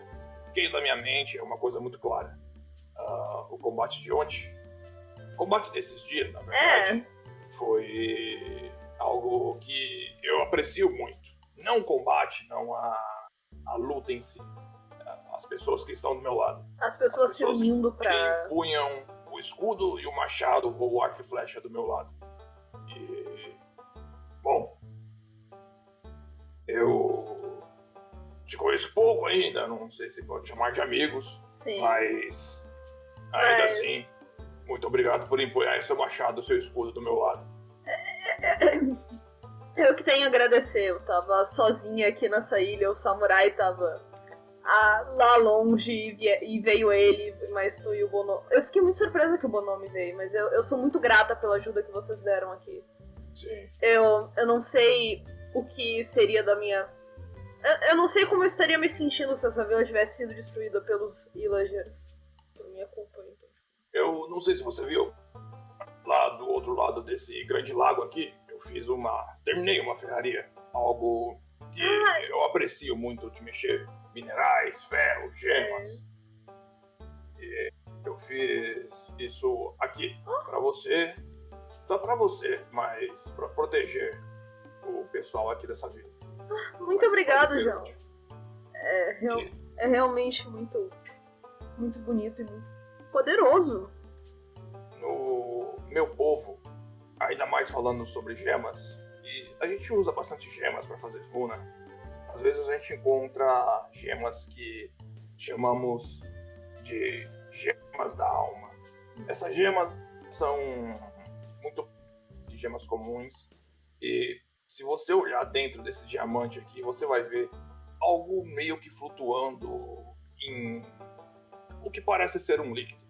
fiquei na minha mente é uma coisa muito clara. O combate de ontem, o combate desses dias, na verdade, foi algo que eu aprecio muito. Não o combate, não a luta em si. As pessoas que estão do meu lado. As pessoas se unindo que pra... punham o escudo e o machado ou o arco e flecha do meu lado. E... Bom... Eu... te conheço pouco ainda, não sei se pode chamar de amigos. Sim. Mas... Ainda assim, muito obrigado por empunhar seu machado, seu escudo do meu lado. Eu que tenho a agradecer. Eu tava sozinha aqui nessa ilha, o samurai tava lá longe e veio ele, mas tu e o Bonomi. Eu fiquei muito surpresa que o Bonomi veio, mas eu sou muito grata pela ajuda que vocês deram aqui. Sim. Eu não sei o que seria da minha... Eu não sei como eu estaria me sentindo se essa vila tivesse sido destruída pelos Illagers. Por minha culpa, então. Eu não sei se você viu, lá do outro lado desse grande lago aqui, eu terminei uma ferraria. Algo que eu aprecio muito de mexer. Minerais, ferro, gemas. E eu fiz isso aqui, pra você. Tá pra você, mas pra proteger o pessoal aqui dessa vila. Muito obrigado, João. É realmente muito, muito bonito e muito poderoso. No meu povo, ainda mais falando sobre gemas, e a gente usa bastante gemas para fazer runa. Às vezes a gente encontra gemas que chamamos de gemas da alma. Essas gemas são muito de gemas comuns e se você olhar dentro desse diamante aqui, você vai ver algo meio que flutuando em o que parece ser um líquido.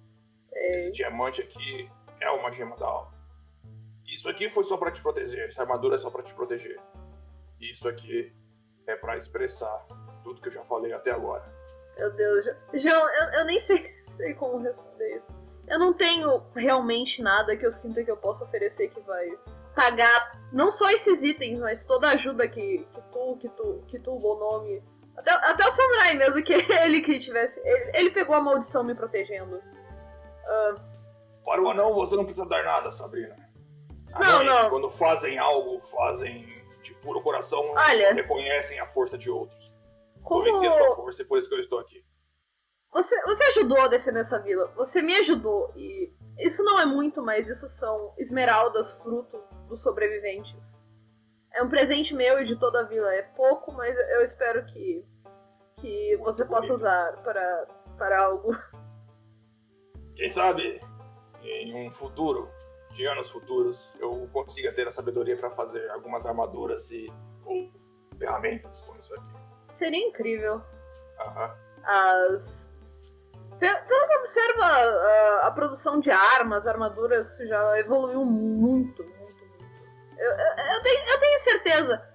Esse diamante aqui é uma gema da alma. Isso aqui foi só pra te proteger, essa armadura é só pra te proteger. Isso aqui é pra expressar tudo que eu já falei até agora. Meu Deus, João, eu nem sei como responder isso. Eu não tenho realmente nada que eu sinta que eu possa oferecer que vai pagar não só esses itens, mas toda a ajuda que tu, Bonomi, até o samurai mesmo, que ele que tivesse, ele pegou a maldição me protegendo. Para o anão você não precisa dar nada, Sabrina. Não. Quando fazem algo, fazem de puro coração, Olha, reconhecem a força de outros. Como... Conheci a sua força e por isso que eu estou aqui. Você ajudou a defender essa vila, você me ajudou, e isso não é muito, mas isso são esmeraldas fruto dos sobreviventes. É um presente meu e de toda a vila, é pouco, mas eu espero que você possa usar para algo. Quem sabe, em um futuro, de anos futuros, eu consiga ter a sabedoria para fazer algumas armaduras ou ferramentas com isso aqui. Seria incrível. Aham. Pelo que observa, a produção de armas, armaduras já evoluiu muito. Eu tenho certeza,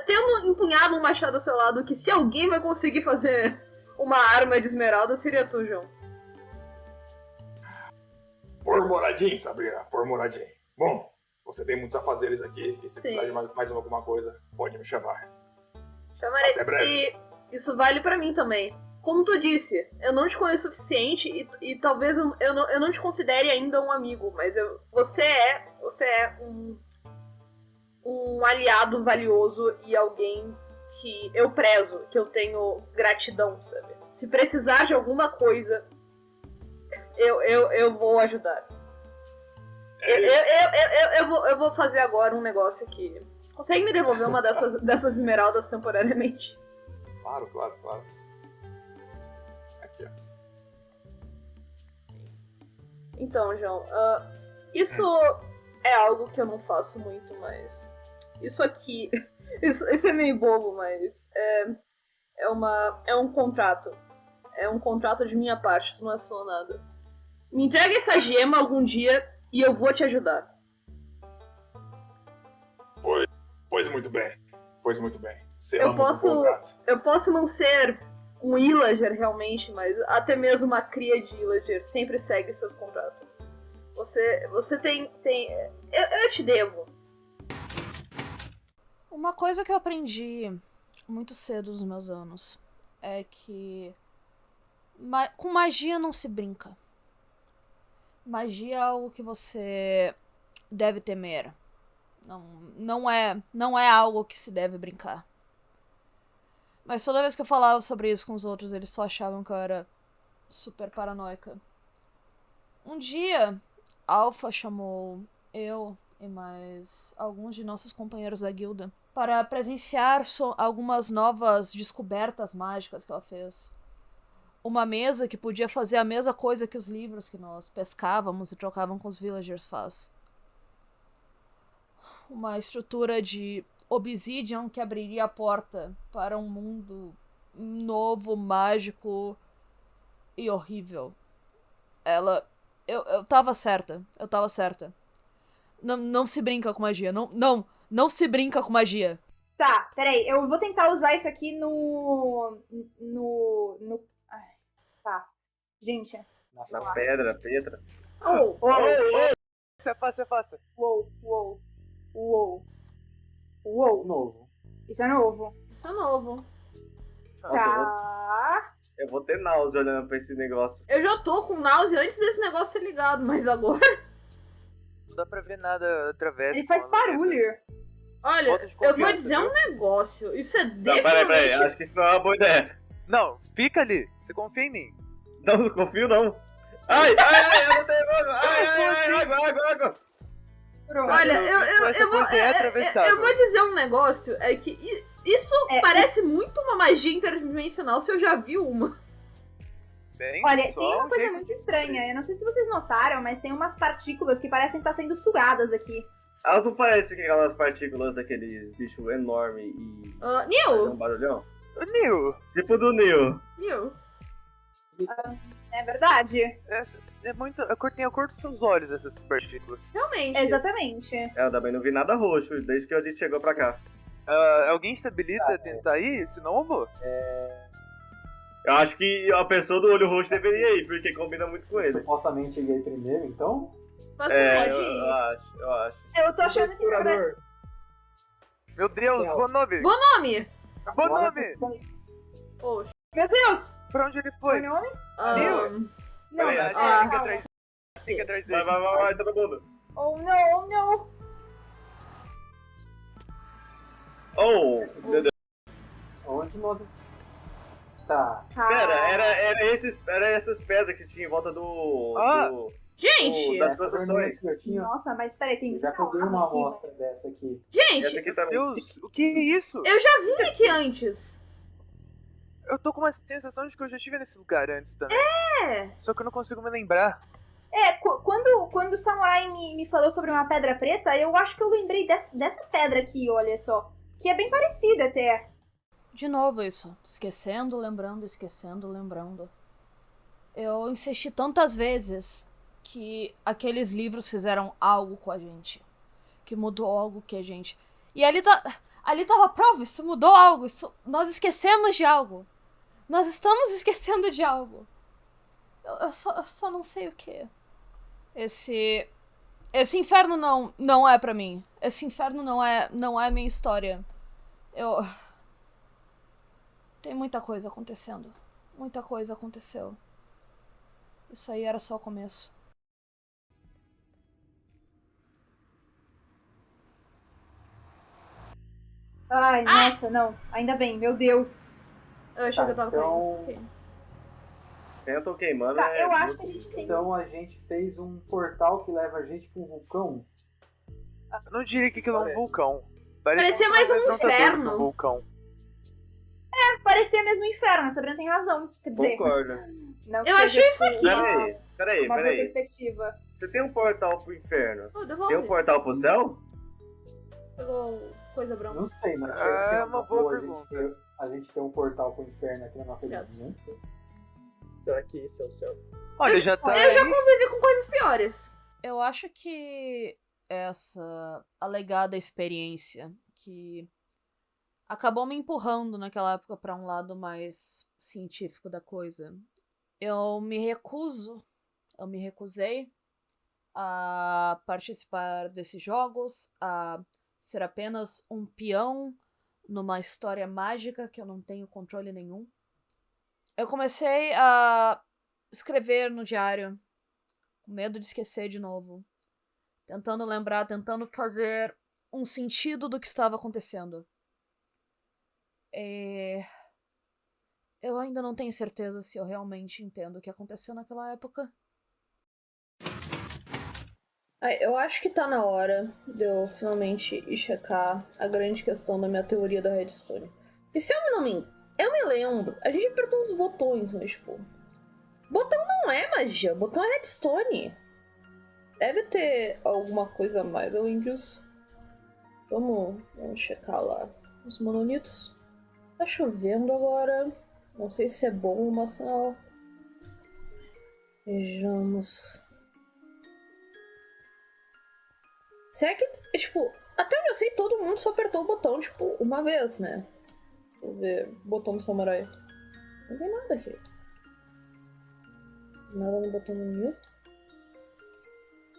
tendo empunhado um machado ao seu lado, que se alguém vai conseguir fazer uma arma de esmeralda seria tu, João. Por moradinho, Sabrina, por moradinho. Bom, você tem muitos afazeres aqui, e se precisar de mais alguma coisa, pode me chamar. Chamarei. Até breve. E isso vale pra mim também. Como tu disse, eu não te conheço o suficiente e talvez eu não te considere ainda um amigo, mas você é um aliado valioso e alguém que eu prezo, que eu tenho gratidão, sabe? Se precisar de alguma coisa, eu vou ajudar. Eu vou fazer agora um negócio aqui. Consegue me devolver uma dessas esmeraldas temporariamente? Claro. Aqui, ó. Então, João, isso é algo que eu não faço muito, mas isso aqui, isso é meio bobo, mas é um contrato. É um contrato de minha parte, tu não é só nada. Me entrega essa gema algum dia e eu vou te ajudar. Pois muito bem. Eu posso não ser um Illager realmente, mas até mesmo uma cria de Illager sempre segue seus contratos. Você tem... Eu te devo. Uma coisa que eu aprendi muito cedo nos meus anos é que com magia não se brinca. Magia é algo que você deve temer. Não é algo que se deve brincar. Mas toda vez que eu falava sobre isso com os outros, eles só achavam que eu era super paranoica. Um dia, Alpha chamou eu e mais alguns de nossos companheiros da guilda para presenciar algumas novas descobertas mágicas que ela fez. Uma mesa que podia fazer a mesma coisa que os livros que nós pescávamos e trocávamos com os villagers faz. Uma estrutura de obsidian que abriria a porta para um mundo novo, mágico e horrível. Eu tava certa. Não se brinca com magia. Não se brinca com magia. Tá, peraí. Eu vou tentar usar isso aqui Ai, tá. Gente. Na pedra. Isso é fácil. Uou. Novo. Isso é novo. Isso é novo. Nossa, Tá. eu vou ter náusea olhando pra esse negócio. Eu já tô com náusea antes desse negócio ser ligado, mas agora... Não dá pra ver nada através. Ele faz barulho. Olha, Falta de eu vou confiança, dizer um negócio. Isso é Não, definitivamente... peraí, acho que isso não é uma boa ideia. Não, fica ali. Você confia em mim. Não confio não. Ai, eu não tenho água. Pronto. Olha, Essa coisa é atravessável. eu vou dizer um negócio, é que isso parece muito uma magia interdimensional se eu já vi uma. Bem, Olha, só tem uma um coisa jeito muito de estranha. Eu não sei se vocês notaram, mas tem umas partículas que parecem estar sendo sugadas aqui. Elas não parecem aquelas partículas daqueles bichos enormes e... fazem Neil! um barulhão? O Neil, Tipo do Neo. Neil. É verdade? é muito. Tem a cor dos seus olhos, essas partículas. Realmente. Exatamente. Eu também não vi nada roxo desde que a gente chegou pra cá. Alguém estabiliza tentar ir? Senão eu vou. Eu acho que a pessoa do olho roxo deveria ir, porque combina muito com ele. Supostamente cheguei primeiro, então. Mas não pode eu ir. acho. Eu tô achando que... Explorador. Meu Deus, Não. Bonomi! Nome! Bonomi! Poxa. Meu Deus! Pra onde ele foi? Meu nome? Não, Peraí, fica atrás. Fica atrás dele. Vai, todo mundo. Oh, não. Oh, meu Deus. Onde nós. Tá. Pera, era essas pedras que tinha em volta do... Gente! das construções. Eu tinha. Nossa, mas peraí, tem Eu já peguei uma amostra dessa aqui. Essa Gente! aqui Meu também. Deus, o que é isso? Eu já vim aqui antes. Eu tô com uma sensação de que eu já estive nesse lugar antes também. É. Só que eu não consigo me lembrar. Quando o samurai me falou sobre uma pedra preta, eu acho que eu lembrei dessa pedra aqui, olha só. Que é bem parecida até. De novo isso. Esquecendo, lembrando. Eu insisti tantas vezes que aqueles livros fizeram algo com a gente. Que mudou algo que a gente... E ali tava a prova, isso mudou algo. Nós esquecemos de algo. Nós estamos esquecendo de algo. Eu só não sei o que. Esse inferno não é pra mim. Esse inferno não é minha história. Tem muita coisa acontecendo. Muita coisa aconteceu. Isso aí era só o começo. Ai, nossa, não. Ainda bem, meu Deus. Eu achei que eu tava então- caindo. Ok. Tentam queimando. Tá, eu acho muito- que a gente tem. Então a gente fez um portal que leva a gente pra um vulcão. Eu não diria que aquilo é um Parece. vulcão. Parecia mais um inferno. Um vulcão. Parecia mesmo um inferno, a Sabrina tem razão. Quer dizer, Concordo. não que Eu seja, achei isso tipo, aqui. Peraí. uma boa perspectiva. Você tem um portal pro inferno. Oh, Tem devolve. um portal pro céu? Pegou coisa branca. Não sei, mas É uma boa a gente pergunta. a gente tem um portal pro inferno aqui na nossa Obrigada. vizinhança. Será que isso é o céu? Olha, já tá Eu já aí. convivi com coisas piores. Eu acho que essa alegada experiência que acabou me empurrando naquela época pra um lado mais científico da coisa. Eu me recusei a participar desses jogos, a ser apenas um peão numa história mágica que eu não tenho controle nenhum. Eu comecei a escrever no diário, com medo de esquecer de novo. Tentando lembrar, tentando fazer um sentido do que estava acontecendo. Eu ainda não tenho certeza se eu realmente entendo o que aconteceu naquela época. Eu acho que tá na hora de eu finalmente ir checar a grande questão da minha teoria da redstone. E se eu me lembro, a gente apertou uns botões, mas tipo... Botão não é magia, botão é redstone. Deve ter alguma coisa a mais além disso. Vamos checar lá os monolitos. Tá chovendo agora. Não sei se é bom ou mau sinal. Vejamos. Será que, tipo, até onde eu sei, todo mundo só apertou o botão, tipo, uma vez, né? Deixa eu ver. Botão do samurai. Não tem nada aqui. Nada no botão do Mil.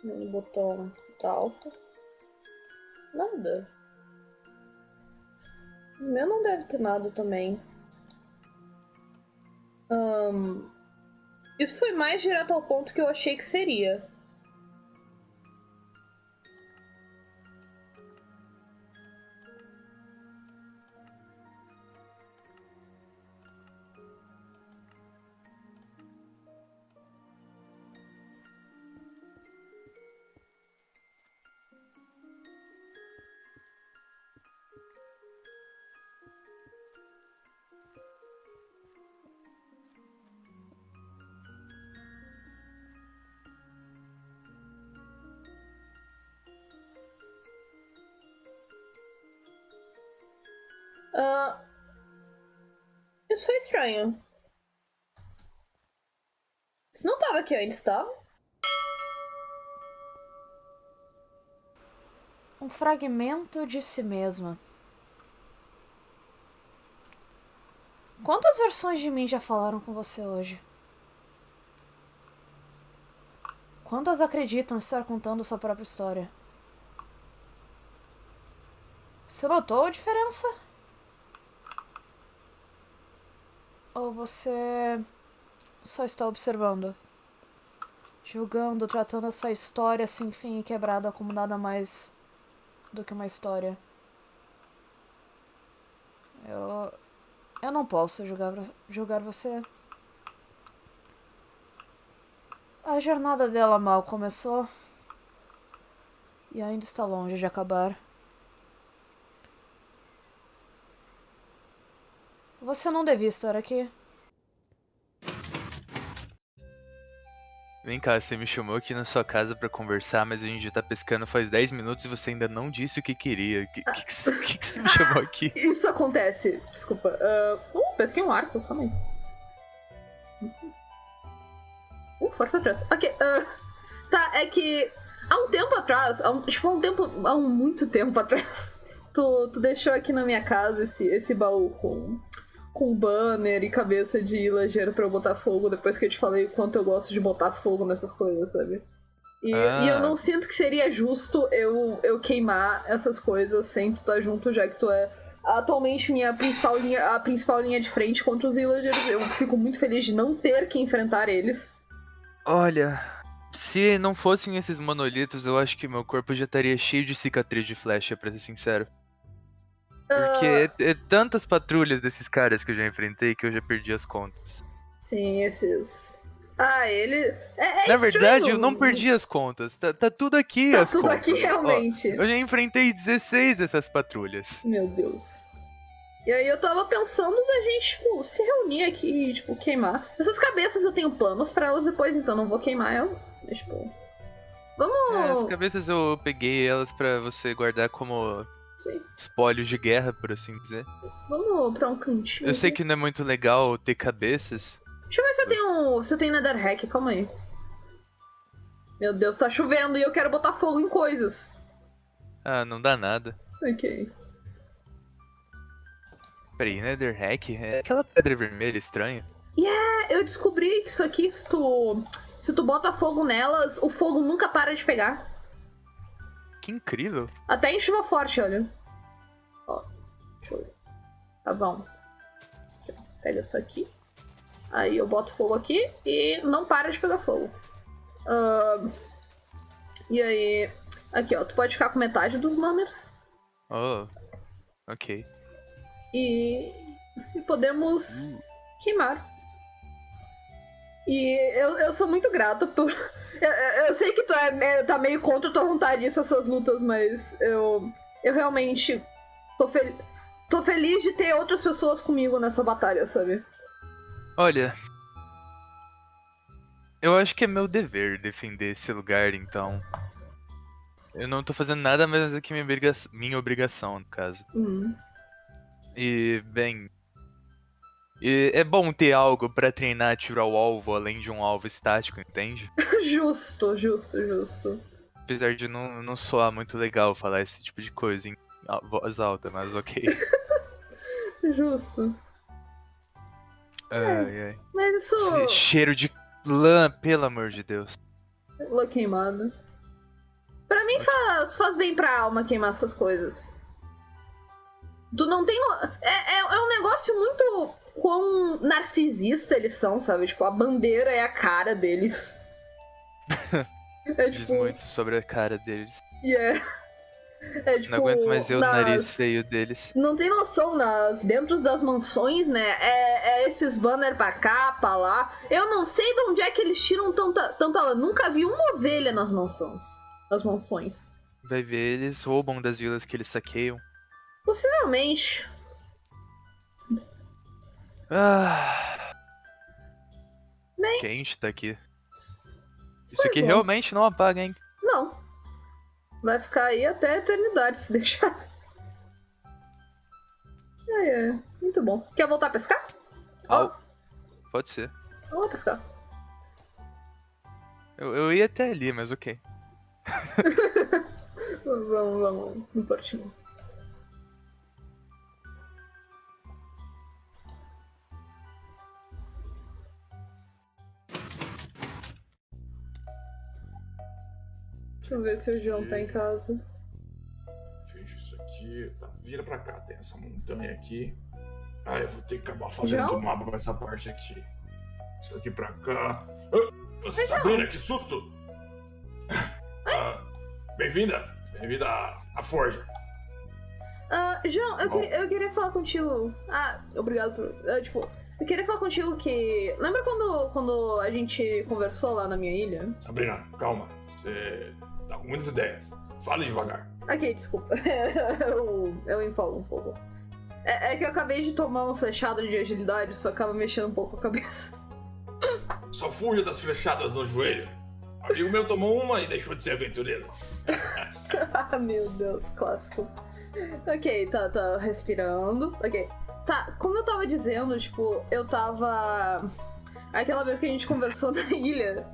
Nem no botão da Alpha. Nada. O meu não deve ter nada também. Isso foi mais direto ao ponto que eu achei que seria. Isso foi estranho. Isso não tava aqui antes, tá? Um fragmento de si mesma. Quantas versões de mim já falaram com você hoje? Quantas acreditam estar contando sua própria história? Você notou a diferença? Ou você só está observando? Julgando, tratando essa história sem fim e quebrada como nada mais do que uma história. Eu não posso julgar você. A jornada dela mal começou e ainda está longe de acabar. Você não devia estar aqui. Vem cá, você me chamou aqui na sua casa pra conversar, mas a gente já tá pescando faz 10 minutos e você ainda não disse o que queria. O que você me chamou aqui? Isso acontece. Desculpa. Pesquei um arco, calma aí. Força 3. Ok. Tá, é que há um tempo atrás, há muito tempo atrás, tu deixou aqui na minha casa esse baú com com banner e cabeça de villager pra eu botar fogo depois que eu te falei o quanto eu gosto de botar fogo nessas coisas, sabe? E eu não sinto que seria justo eu queimar essas coisas sem tu estar junto, já que tu é atualmente a principal linha de frente contra os villagers. Eu fico muito feliz de não ter que enfrentar eles. Olha, se não fossem esses monolitos, eu acho que meu corpo já estaria cheio de cicatriz de flecha, pra ser sincero. Porque é tantas patrulhas desses caras que eu já enfrentei que eu já perdi as contas. Sim, esses... ele... Na verdade, eu não perdi as contas. Tá tudo aqui Tá as tudo contas. aqui, realmente. Ó, eu já enfrentei 16 dessas patrulhas. Meu Deus. E aí eu tava pensando da gente, tipo, se reunir aqui e, tipo, queimar. Essas cabeças eu tenho planos pra elas depois, então não vou queimar elas. Deixa, tipo... Vamos... As cabeças eu peguei elas pra você guardar como... Sim. espólios de guerra, por assim dizer. Vamos pra um cantinho. Eu sei que não é muito legal ter cabeças. Deixa eu ver se eu tenho Nether Hack, calma aí. Meu Deus, tá chovendo e eu quero botar fogo em coisas. Ah, não dá nada. Ok. Peraí, Nether Hack? É aquela pedra vermelha estranha. Eu descobri que isso aqui, se tu bota fogo nelas, o fogo nunca para de pegar. Que incrível. Até em chuva forte, olha. Ó, deixa eu ver. Tá bom. Pega isso aqui. Aí eu boto fogo aqui e não para de pegar fogo. E aí... Aqui, ó. Tu pode ficar com metade dos banners. Oh, ok. E podemos queimar. E eu sou muito grata por... Eu sei que tu tá meio contra a tua vontade disso, essas lutas, mas eu realmente tô feliz de ter outras pessoas comigo nessa batalha, sabe? Olha, eu acho que é meu dever defender esse lugar, então. Eu não tô fazendo nada mais do que minha obrigação, no caso. E, bem... é bom ter algo pra treinar a tirar o alvo, além de um alvo estático, entende? Justo. Apesar de não soar muito legal falar esse tipo de coisa em voz alta, mas ok. Justo. Ai. Mas isso... Esse cheiro de lã, pelo amor de Deus. Lã queimada. Pra mim faz bem pra alma queimar essas coisas. Tu não tem... É um negócio muito... Quão narcisista eles são, sabe? Tipo, a bandeira é a cara deles. Diz muito sobre a cara deles. Tipo, não aguento mais ver o nariz feio deles. Não tem noção, dentro das mansões, né? Esses banners pra cá, pra lá. Eu não sei de onde é que eles tiram tanta lã. Nunca vi uma ovelha nas mansões. Vai ver, eles roubam das vilas que eles saqueiam. Possivelmente. Bem, quente tá aqui. Isso aqui realmente não apaga, hein? Não. Vai ficar aí até a eternidade se deixar. Muito bom. Quer voltar a pescar? Pode ser. Vamos pescar. Eu ia até ali, mas ok. Vamos, no portinho. Deixa eu ver se o João tá em casa. Fecha isso aqui. Tá, vira pra cá, tem essa montanha aqui. Eu vou ter que acabar fazendo o mapa pra essa parte aqui. Isso aqui pra cá. Sabrina, que susto! Bem-vinda à Forja. João, eu queria falar contigo. Obrigado por... eu queria falar contigo que... Lembra quando a gente conversou lá na minha ilha? Sabrina, calma. Você tá com muitas ideias. Fale devagar. Ok, desculpa. eu empolgo um pouco. É que eu acabei de tomar uma flechada de agilidade, só acaba mexendo um pouco a cabeça. Só fuja das flechadas no joelho. Um amigo meu tomou uma e deixou de ser aventureiro. Meu Deus, clássico. Ok, tá respirando. Ok. Tá, como eu tava dizendo, tipo, eu tava... Aquela vez que a gente conversou na ilha,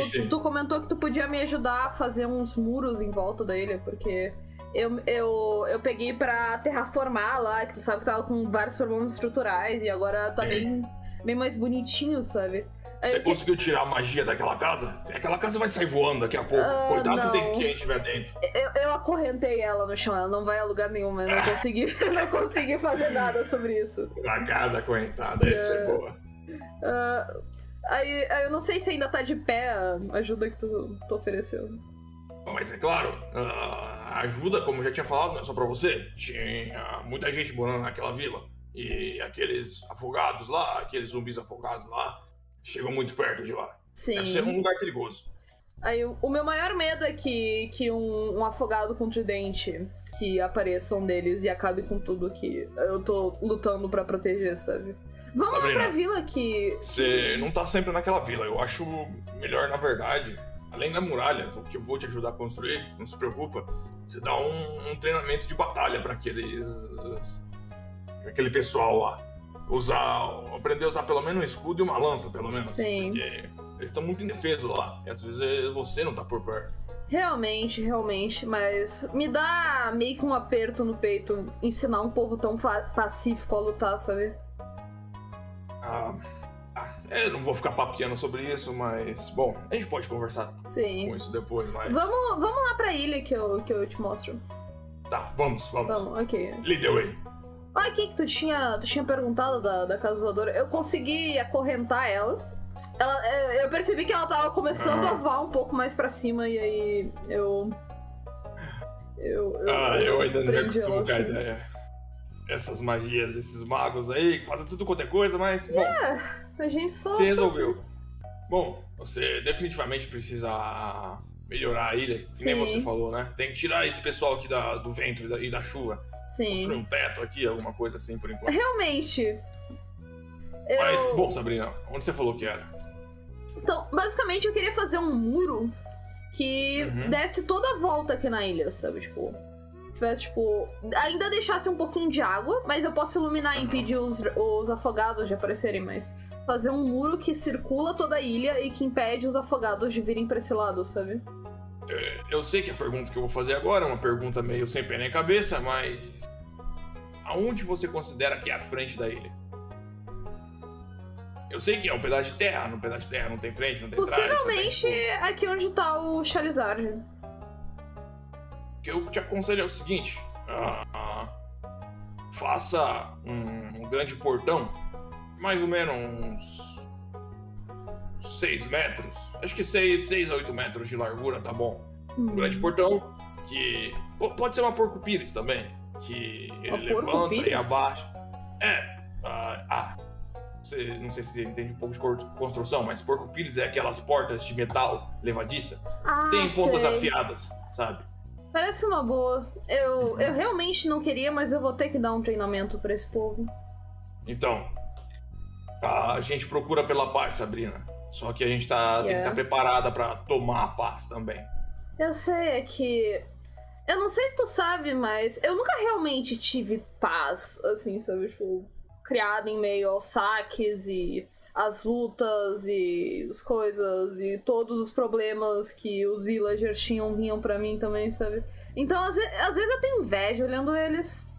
sim. tu comentou que tu podia me ajudar a fazer uns muros em volta da ilha, porque eu peguei pra terraformar lá, que tu sabe que tava com vários problemas estruturais e agora tá bem mais bonitinho, sabe? Você conseguiu tirar a magia daquela casa? Aquela casa vai sair voando daqui a pouco. Coitado não. de quem estiver dentro. Eu acorrentei ela no chão, ela não vai a lugar nenhum, mas eu não consegui fazer nada sobre isso. Na casa acorrentada, essa é boa. Aí eu não sei se ainda tá de pé a ajuda que tu ofereceu. Mas é claro, a ajuda, como eu já tinha falado, não é só pra você. Tinha muita gente morando naquela vila. E aqueles afogados lá, aqueles zumbis afogados lá, chegam muito perto de lá. Sim. Deve ser um lugar perigoso. Aí o meu maior medo é que um afogado com tridente que apareça um deles e acabe com tudo que eu tô lutando pra proteger, sabe? Vamos Sabrina, lá pra vila que... Você não tá sempre naquela vila. Eu acho melhor, na verdade, além da muralha, o que eu vou te ajudar a construir, não se preocupa, você dá um treinamento de batalha pra aquele pessoal lá. Aprender a usar pelo menos um escudo e uma lança, pelo menos. Sim. Porque eles estão muito indefesos lá. E às vezes você não tá por perto. Realmente, mas me dá meio que um aperto no peito ensinar um povo tão pacífico a lutar, sabe? Eu não vou ficar papiando sobre isso, mas... Bom, a gente pode conversar Sim. com isso depois, mas... Vamos lá pra ilha que eu te mostro. Tá, vamos. Vamos, ok. Lead the way. Olha aqui que tu tinha perguntado da casa voadora. Eu consegui acorrentar ela. Eu percebi que ela tava começando a voar um pouco mais pra cima e aí eu ainda não me prendi acostumo ela, com a assim. ideia. Essas magias desses magos aí, que fazem tudo quanto é coisa, mas... Bom, A gente só... você resolveu. Bom, você definitivamente precisa melhorar a ilha, que nem Sim. você falou, né? Tem que tirar esse pessoal aqui do vento e da chuva. Sim. Construir um teto aqui, alguma coisa assim, por enquanto. Realmente. Mas, bom, Sabrina, onde você falou que era? Então, basicamente eu queria fazer um muro que desse toda a volta aqui na ilha, sabe? Tipo, tivesse, tipo... Ainda deixasse um pouquinho de água, mas eu posso iluminar e impedir os afogados de aparecerem, mas... Fazer um muro que circula toda a ilha e que impede os afogados de virem pra esse lado, sabe? Eu sei que a pergunta que eu vou fazer agora é uma pergunta meio sem pé nem cabeça, mas... Aonde você considera que é a frente da ilha? Eu sei que é um pedaço de terra, no pedaço de terra não tem frente, não tem trás. Possivelmente aqui onde tá o Charizard. O que eu te aconselho é o seguinte: faça um grande portão, mais ou menos uns 6 metros. Acho que 6 a 8 metros de largura, tá bom. Um grande portão que pode ser uma porco-pires também, que ele levanta e abaixa. Não sei se você entende um pouco de construção, mas porco-pires é aquelas portas de metal levadiça. Tem pontas afiadas, sabe? Parece uma boa. Eu realmente não queria, mas eu vou ter que dar um treinamento pra esse povo. Então, a gente procura pela paz, Sabrina. Só que a gente tem que estar preparada pra tomar a paz também. Eu sei, é que... Eu não sei se tu sabe, mas eu nunca realmente tive paz, assim, sabe? Tipo, criado em meio aos saques e as lutas e as coisas e todos os problemas que os villagers vinham pra mim também, sabe? Então, às vezes eu tenho inveja olhando eles.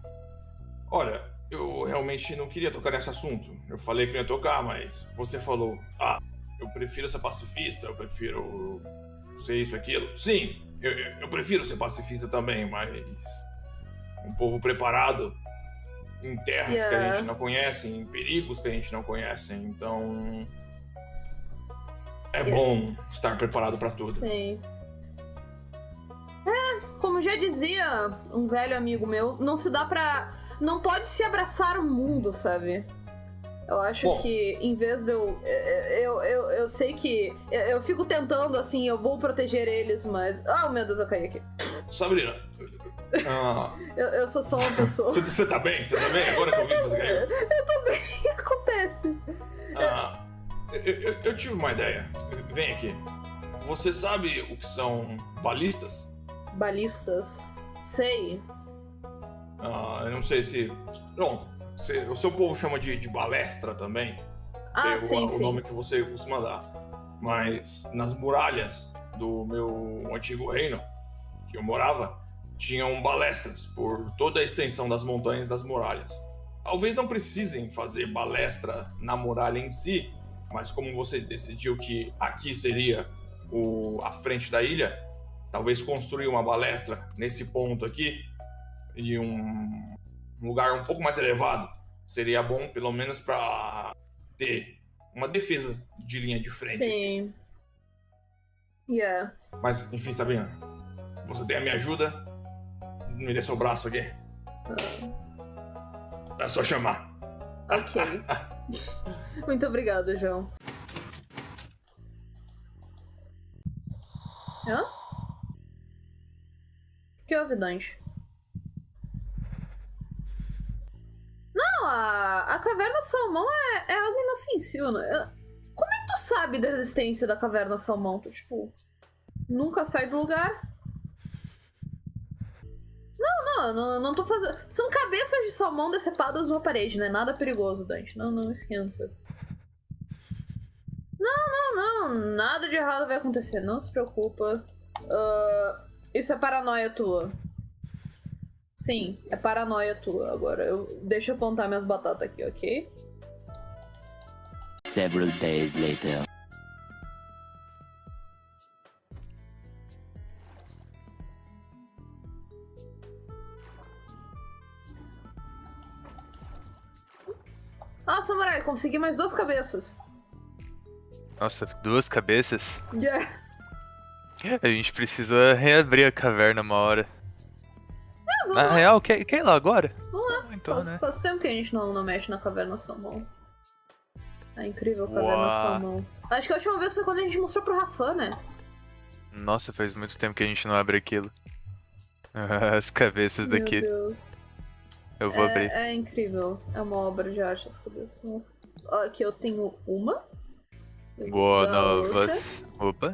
Olha, eu realmente não queria tocar nesse assunto. Eu falei que não ia tocar, mas você falou, eu prefiro ser pacifista, eu prefiro ser isso e aquilo. Sim, eu prefiro ser pacifista também, mas um povo preparado em terras que a gente não conhece, em perigos que a gente não conhece, então é bom estar preparado pra tudo. Sim. Como já dizia um velho amigo meu, não pode se abraçar o mundo, sabe? Eu acho que em vez de eu sei que eu fico tentando assim, eu vou proteger eles, mas meu Deus, eu caí aqui. Sabrina, eu sou só uma pessoa. Você tá bem? Você tá bem? Agora que eu vi que você caiu. Eu tô bem, acontece. Eu tive uma ideia. Vem aqui. Você sabe o que são balistas? Balistas? Sei. Eu não sei se... Bom, o seu povo chama de balestra também. Sim, o nome que você costuma dar. Mas nas muralhas do meu antigo reino, que eu morava, tinham balestras por toda a extensão das montanhas das muralhas. Talvez não precisem fazer balestra na muralha em si, mas como você decidiu que aqui seria a frente da ilha, talvez construir uma balestra nesse ponto aqui, em um lugar um pouco mais elevado, seria bom, pelo menos para ter uma defesa de linha de frente. Sim. Yeah. Mas, enfim, Sabrina, você tem a minha ajuda? Me dê seu braço aqui. É só chamar. Ok. Muito obrigado, João. Hã? O que houve, Dante? Não, a Caverna Salmão é algo inofensivo. Né? Como é que tu sabe da existência da Caverna Salmão? Tu, tipo, nunca sai do lugar? Não tô fazendo... São cabeças de salmão decepadas numa parede, não é nada perigoso, Dante. Não esquenta. Não, nada de errado vai acontecer, não se preocupa. Isso é paranoia tua. Sim, é paranoia tua. Agora, deixa eu apontar minhas batatas aqui, ok? Several days later. Ah, Samurai, consegui mais 2 cabeças. Nossa, 2 cabeças? Yeah. A gente precisa reabrir a caverna uma hora. Na real, quer ir lá agora? Vamos lá. Então, né? Faz tempo que a gente não mexe na Caverna Salmão. É incrível a Caverna Salmão. Acho que a última vez foi quando a gente mostrou pro Rafan, né? Nossa, faz muito tempo que a gente não abre aquilo. As cabeças daqui. Meu Deus. Eu vou abrir. É incrível. É uma obra de arte as cabeças. Aqui eu tenho uma. Boa, novas. Opa.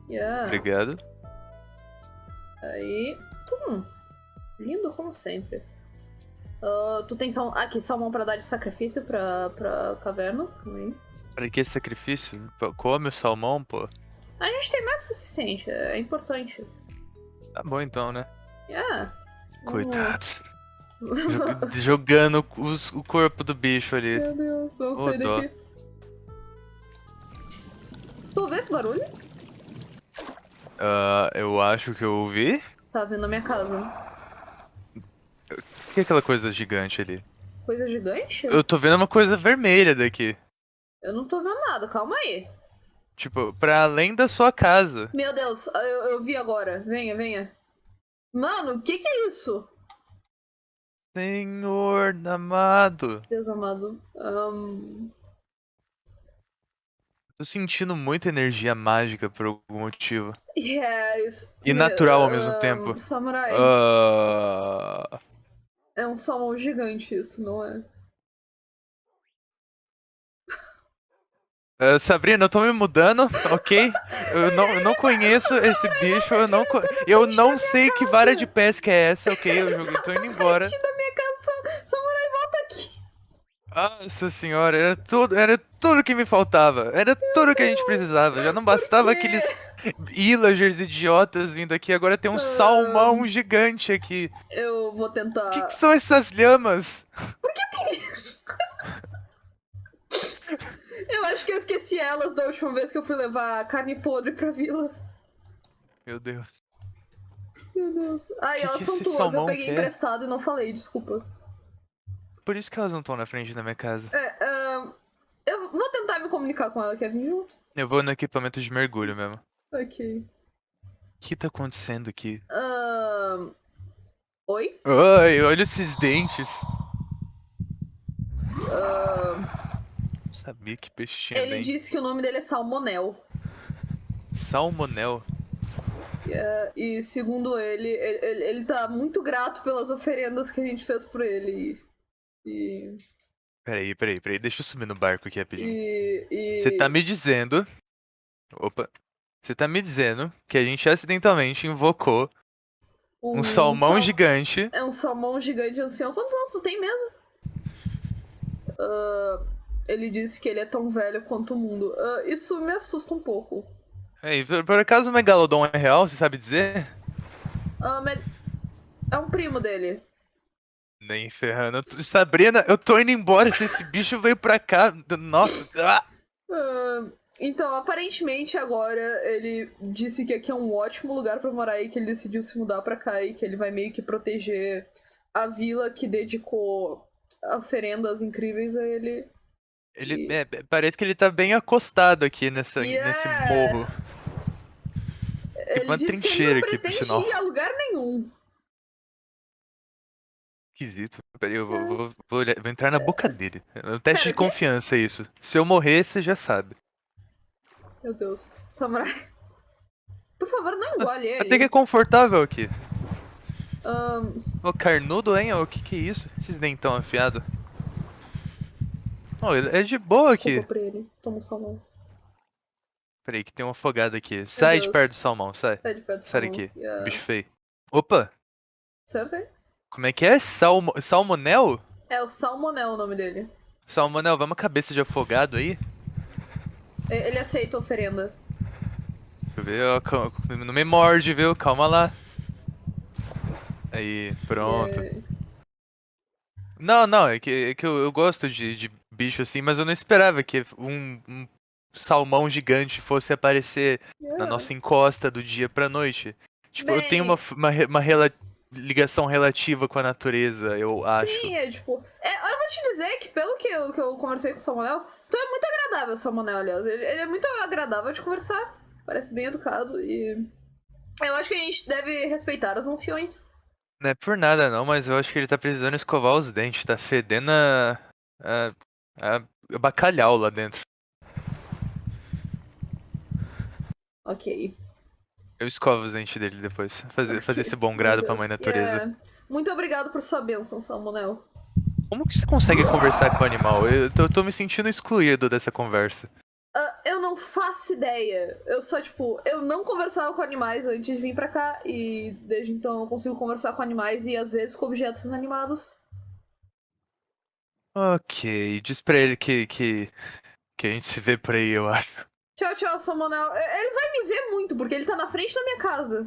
Yeah. Obrigado. Aí. Lindo como sempre. Tu tem aqui salmão pra dar de sacrifício pra caverna. Pra que sacrifício? Come o salmão, pô. A gente tem mais que o suficiente, é importante. Tá bom então, né? Yeah. Coitados. Jogando o corpo do bicho ali. Meu Deus, não sei daqui. Tu ouviu esse barulho? Eu acho que eu ouvi. Tá vindo na minha casa. O que é aquela coisa gigante ali? Coisa gigante? Eu tô vendo uma coisa vermelha daqui. Eu não tô vendo nada, calma aí. Tipo, pra além da sua casa. Meu Deus, eu vi agora. Venha. Mano, o que é isso? Senhor amado. Deus amado. Tô sentindo muita energia mágica por algum motivo. Yes. E natural ao mesmo tempo. Samurai. É um salmão gigante isso, não é? Sabrina, eu tô me mudando, ok? Eu não conheço esse bicho, eu não sei que vara de pesca é essa, ok? Eu tô indo embora. Da minha casa, Samurai, volta aqui. Nossa senhora, era tudo que me faltava. Era tudo que a gente precisava. Já não bastava aqueles villagers idiotas vindo aqui, agora tem um salmão gigante aqui. Eu vou tentar... O que são essas lhamas? Por que tem... Eu acho que eu esqueci elas da última vez que eu fui levar carne podre pra vila. Meu Deus. Meu Deus. Ai, elas são tuas, eu peguei emprestado e não falei, desculpa. Por isso que elas não estão na frente da minha casa. Eu vou tentar me comunicar com ela, quer vir junto? Eu vou no equipamento de mergulho mesmo. Ok. O que tá acontecendo aqui? Oi? Ai, olha esses dentes. Não sabia que peixe tinha Ele dente. disse que o nome dele é Salmonel. Salmonel? E segundo ele tá muito grato pelas oferendas que a gente fez por ele. Peraí, deixa eu subir no barco aqui rapidinho. E... Você tá me dizendo... Opa. Você tá me dizendo que a gente acidentalmente invocou um salmão gigante. É um salmão gigante ancião. Quantos anos tu tem mesmo? Ele disse que ele é tão velho quanto o mundo. Isso me assusta um pouco. Por acaso o Megalodon é real, você sabe dizer? É um primo dele. Nem ferrando. Sabrina, eu tô indo embora se esse bicho veio pra cá. Nossa. Então, aparentemente agora ele disse que aqui é um ótimo lugar pra morar e que ele decidiu se mudar pra cá e que ele vai meio que proteger a vila que dedicou oferendas incríveis a ele. Parece que ele tá bem acostado aqui nesse morro. Ele uma disse que ele trincheira não aqui, por pretende sinal. ir a lugar nenhum. Esquisito. Peraí, eu vou entrar na boca dele. É um teste Pera, de confiança isso. Se eu morrer, você já sabe. Meu Deus. Samurai. Por favor, não engole ele. Até que é confortável aqui. Ahn, Ô, carnudo, hein? O que é isso? Esses dentão afiado. Oh, ele é de boa aqui. Desculpa por ele. Toma um salmão. Peraí, que tem um afogado aqui. Sai de Deus. perto do salmão, sai. Sai de perto do Sai salmão. daqui. Yeah. Bicho feio. Opa! Certo aí? Como é que é? Salmonel? É o Salmonel o nome dele. Salmonel, vamos cabeça de afogado aí? Ele aceita a oferenda. Deixa eu ver, ó, não me morde, viu? Calma lá. Aí, pronto. É, Não, é que eu gosto de bicho assim, mas eu não esperava que um salmão gigante fosse aparecer na nossa encosta do dia pra noite. Tipo, eu tenho uma ligação relativa com a natureza, eu acho. Sim, é tipo. Eu vou te dizer que pelo que eu conversei com o Salmonel, tu é muito agradável, o Salmonel, aliás. Ele é muito agradável de conversar. Parece bem educado e. Eu acho que a gente deve respeitar os anciões. Não é por nada não, mas eu acho que ele tá precisando escovar os dentes, tá fedendo a bacalhau lá dentro. Ok. Eu escovo os dentes dele depois. Fazer esse bom grado pra mãe natureza. Yeah. Muito obrigado por sua bênção, Salmonel. Como que você consegue conversar com o animal? Eu tô me sentindo excluído dessa conversa. Eu não faço ideia. Eu só, tipo, eu não conversava com animais antes de vir pra cá. E desde então eu consigo conversar com animais e às vezes com objetos inanimados. Ok, diz pra ele que a gente se vê por aí, eu acho. Tchau, Salmonel. Ele vai me ver muito, porque ele tá na frente da minha casa.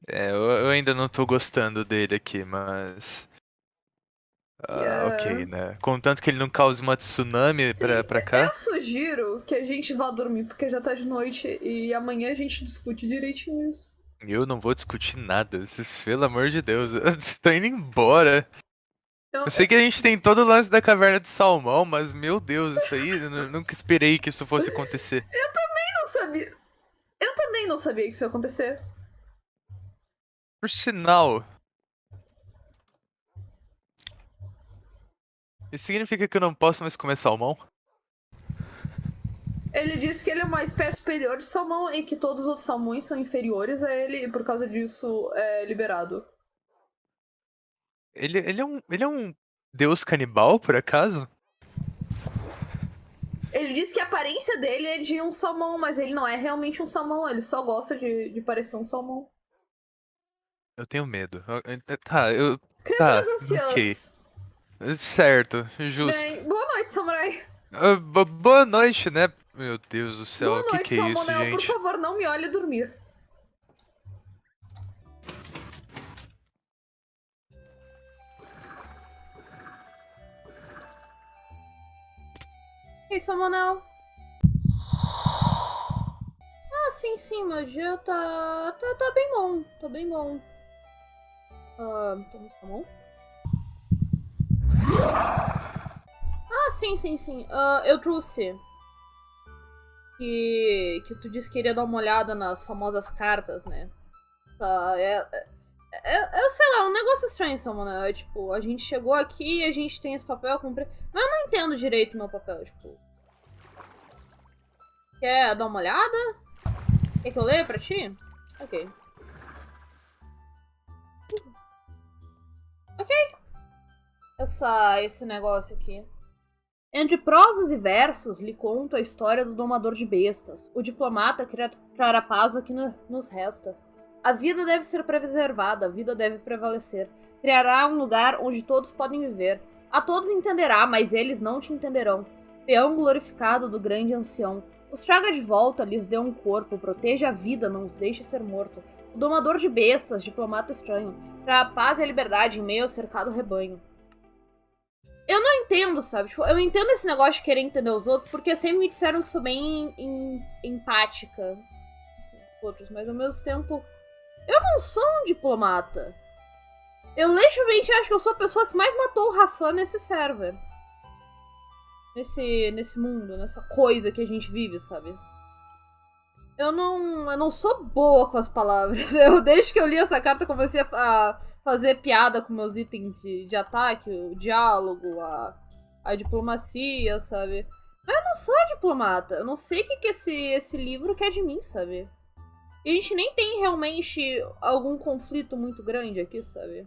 Eu ainda não tô gostando dele aqui, mas... ok, né? Contanto que ele não cause uma tsunami pra cá. Eu sugiro que a gente vá dormir, porque já tá de noite e amanhã a gente discute direitinho isso. Eu não vou discutir nada, pelo amor de Deus. Tô indo embora. Eu sei que a gente tem todo o lance da caverna de salmão, mas meu Deus, isso aí, eu nunca esperei que isso fosse acontecer. Eu também não sabia que isso ia acontecer. Por sinal... Isso significa que eu não posso mais comer salmão? Ele disse que ele é uma espécie superior de salmão e que todos os outros salmões são inferiores a ele e por causa disso é liberado. Ele é um deus canibal, por acaso? Ele disse que a aparência dele é de um salmão, mas ele não é realmente um salmão, ele só gosta de parecer um salmão. Eu tenho medo. Criaturas anciãs. Ok. Certo, justo. Bem, boa noite, samurai. Boa noite, né? Meu Deus do céu, Boa noite, que é isso, Salmonel. gente? Por favor, não me olhe dormir. Ei, Salmonel. Sim, meu dia tá bem bom. Tá bem bom. Toma salmão? Sim. Eu trouxe. Que tu disse que iria dar uma olhada nas famosas cartas, né? Eu sei lá, um negócio estranho, Salmonel. É tipo, a gente chegou aqui e a gente tem esse papel cumprir. Mas eu não entendo direito o meu papel, tipo. Quer dar uma olhada? Quer que eu leia pra ti? Ok. Esse negócio aqui. Entre prosas e versos, lhe conto a história do domador de bestas, o diplomata que trará paz ao que nos resta. A vida deve ser preservada, a vida deve prevalecer. Criará um lugar onde todos podem viver. A todos entenderá, mas eles não te entenderão. Peão glorificado do grande ancião. Os traga de volta, lhes dê um corpo, proteja a vida, não os deixe ser morto. Domador de bestas, diplomata estranho. Pra paz e a liberdade em meio ao cercado rebanho. Eu não entendo, sabe? Tipo, eu entendo esse negócio de querer entender os outros, porque sempre me disseram que sou bem empática com outros, mas ao mesmo tempo, eu não sou um diplomata. Eu legitimamente acho que eu sou a pessoa que mais matou o Rafan nesse server. Nesse mundo, nessa coisa que a gente vive, sabe? Eu não sou boa com as palavras. Desde que eu li essa carta, comecei a fazer piada com meus itens de ataque, o diálogo, a diplomacia, sabe? Mas eu não sou diplomata. Eu não sei o que esse livro quer de mim, sabe? E a gente nem tem realmente algum conflito muito grande aqui, sabe?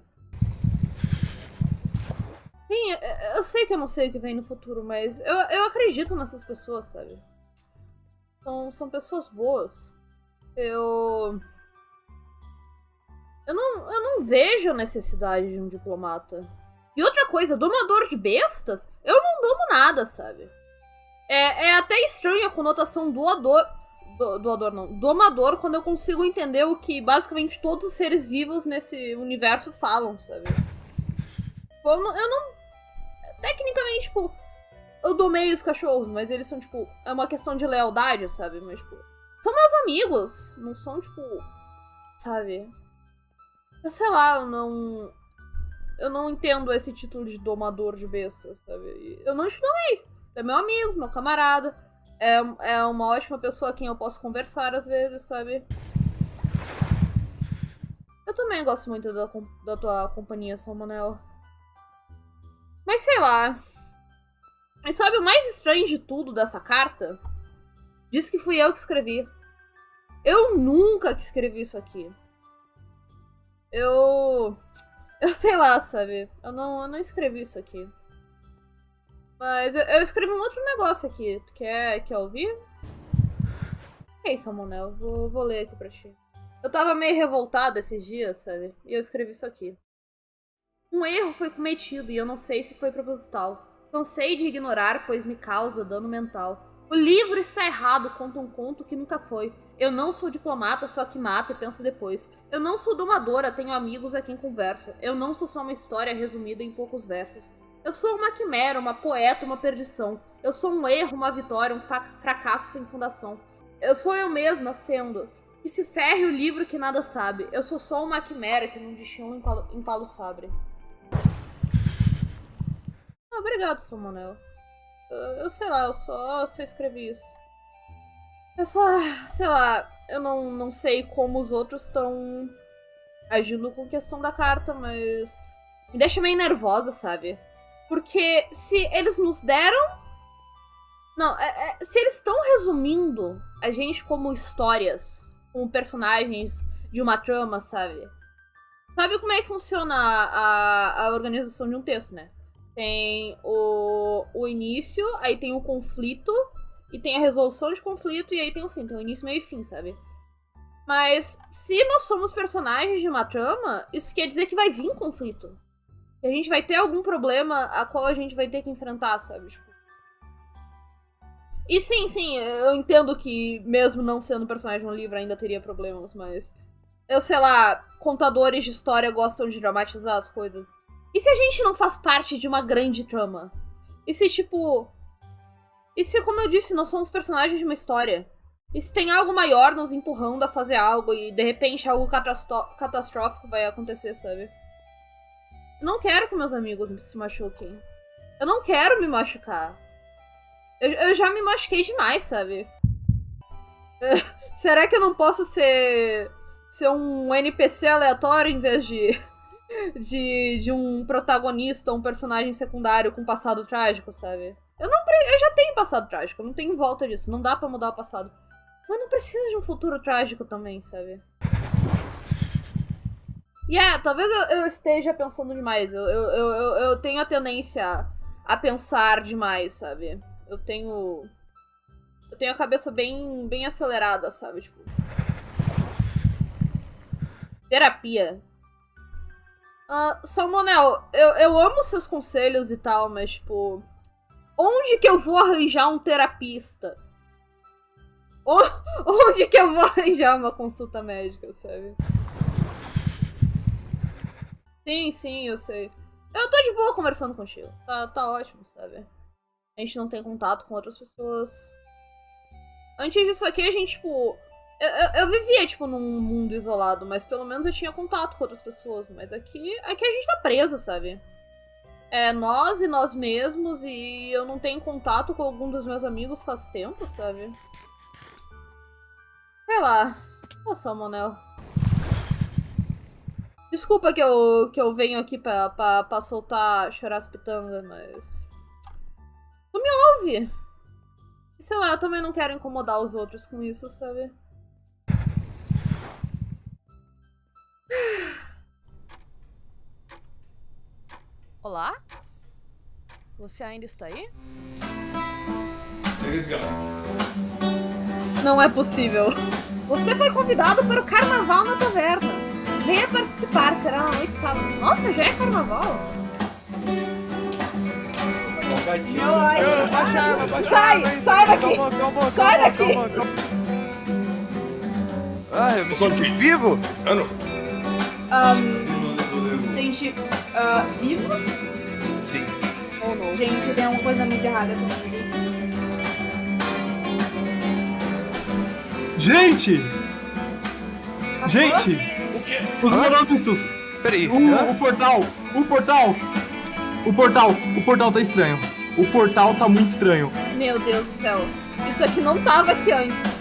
Sim, eu sei que eu não sei o que vem no futuro, mas eu acredito nessas pessoas, sabe? São pessoas boas. Eu não vejo a necessidade de um diplomata. E outra coisa, domador de bestas, eu não domo nada, sabe? É até estranho a conotação domador, quando eu consigo entender o que basicamente todos os seres vivos nesse universo falam, sabe? Eu não... Tecnicamente, tipo, eu domei os cachorros, mas eles são, tipo, é uma questão de lealdade, sabe? Mas, tipo, são meus amigos, não são, tipo, sabe? Eu sei lá, eu não entendo esse título de domador de bestas, sabe? Eu não te domei. É meu amigo, meu camarada. É uma ótima pessoa a quem eu posso conversar às vezes, sabe? Eu também gosto muito da tua companhia, Salmonella. Mas sei lá. E sabe o mais estranho de tudo dessa carta? Diz que fui eu que escrevi. Eu nunca que escrevi isso aqui. Eu sei lá, sabe? Eu não escrevi isso aqui. Mas eu escrevi um outro negócio aqui. Tu quer ouvir? Ei, Salmonel, vou ler aqui pra ti. Eu tava meio revoltada esses dias, sabe? E eu escrevi isso aqui. Um erro foi cometido e eu não sei se foi proposital. Cansei de ignorar, pois me causa dano mental. O livro está errado, conta um conto que nunca foi. Eu não sou diplomata, só que mata e pensa depois. Eu não sou domadora, tenho amigos a quem converso. Eu não sou só uma história resumida em poucos versos. Eu sou uma quimera, uma poeta, uma perdição. Eu sou um erro, uma vitória, um fracasso sem fundação. Eu sou eu mesma sendo. Que se ferre o livro que nada sabe. Eu sou só uma quimera que num destino empala o sabre. Obrigado, Salmonella. Eu sei lá, eu só escrevi isso. Sei lá, eu não sei como os outros estão agindo com questão da carta, mas me deixa meio nervosa, sabe? Porque se eles nos deram... Não, se eles estão resumindo a gente como histórias, como personagens de uma trama, sabe? Sabe como é que funciona a organização de um texto, né? Tem o início, aí tem o conflito, e tem a resolução de conflito, e aí tem o fim. Tem o início, meio e fim, sabe? Mas se nós somos personagens de uma trama, isso quer dizer que vai vir conflito. Que a gente vai ter algum problema a qual a gente vai ter que enfrentar, sabe? Tipo... E sim, eu entendo que mesmo não sendo personagem no livro ainda teria problemas, mas... Eu sei lá, contadores de história gostam de dramatizar as coisas. E se a gente não faz parte de uma grande trama? E se, tipo... E se, como eu disse, nós somos personagens de uma história? E se tem algo maior nos empurrando a fazer algo e, de repente, algo catastrófico vai acontecer, sabe? Eu não quero que meus amigos se machuquem. Eu não quero me machucar. Eu já me machuquei demais, sabe? Será que eu não posso ser um NPC aleatório em vez de um protagonista, um personagem secundário com passado trágico, sabe? Eu já tenho passado trágico, eu não tenho volta disso, não dá pra mudar o passado. Mas não precisa de um futuro trágico também, sabe? Talvez eu esteja pensando demais, eu tenho a tendência a pensar demais, sabe? Eu tenho a cabeça bem acelerada, sabe? Tipo... Terapia. Salmonel, eu amo seus conselhos e tal, mas, tipo... Onde que eu vou arranjar um terapista? Onde que eu vou arranjar uma consulta médica, sabe? Sim, eu sei. Eu tô de boa conversando contigo. Tá ótimo, sabe? A gente não tem contato com outras pessoas. Antes disso aqui, a gente, tipo... Eu vivia, tipo, num mundo isolado, mas pelo menos eu tinha contato com outras pessoas. Mas aqui a gente tá preso, sabe? É nós e nós mesmos, e eu não tenho contato com algum dos meus amigos faz tempo, sabe? Sei lá. Ô, Salmonel. Desculpa que eu venho aqui pra soltar choraspitanga, mas... Tu me ouve. E sei lá, eu também não quero incomodar os outros com isso, sabe? Olá? Você ainda está aí? Não é possível. Você foi convidado para o carnaval na taverna. Venha participar, será na noite de sábado. Nossa, já é carnaval? Sai daqui! Sai daqui! Ah, eu me sinto vivo? Se sente vivo? Sim. Ou não? Gente, tem uma coisa muito errada comigo. Gente! Gente! Os morômitos! Peraí. O portal tá estranho. O portal tá muito estranho. Meu Deus do céu. Isso aqui não tava aqui antes.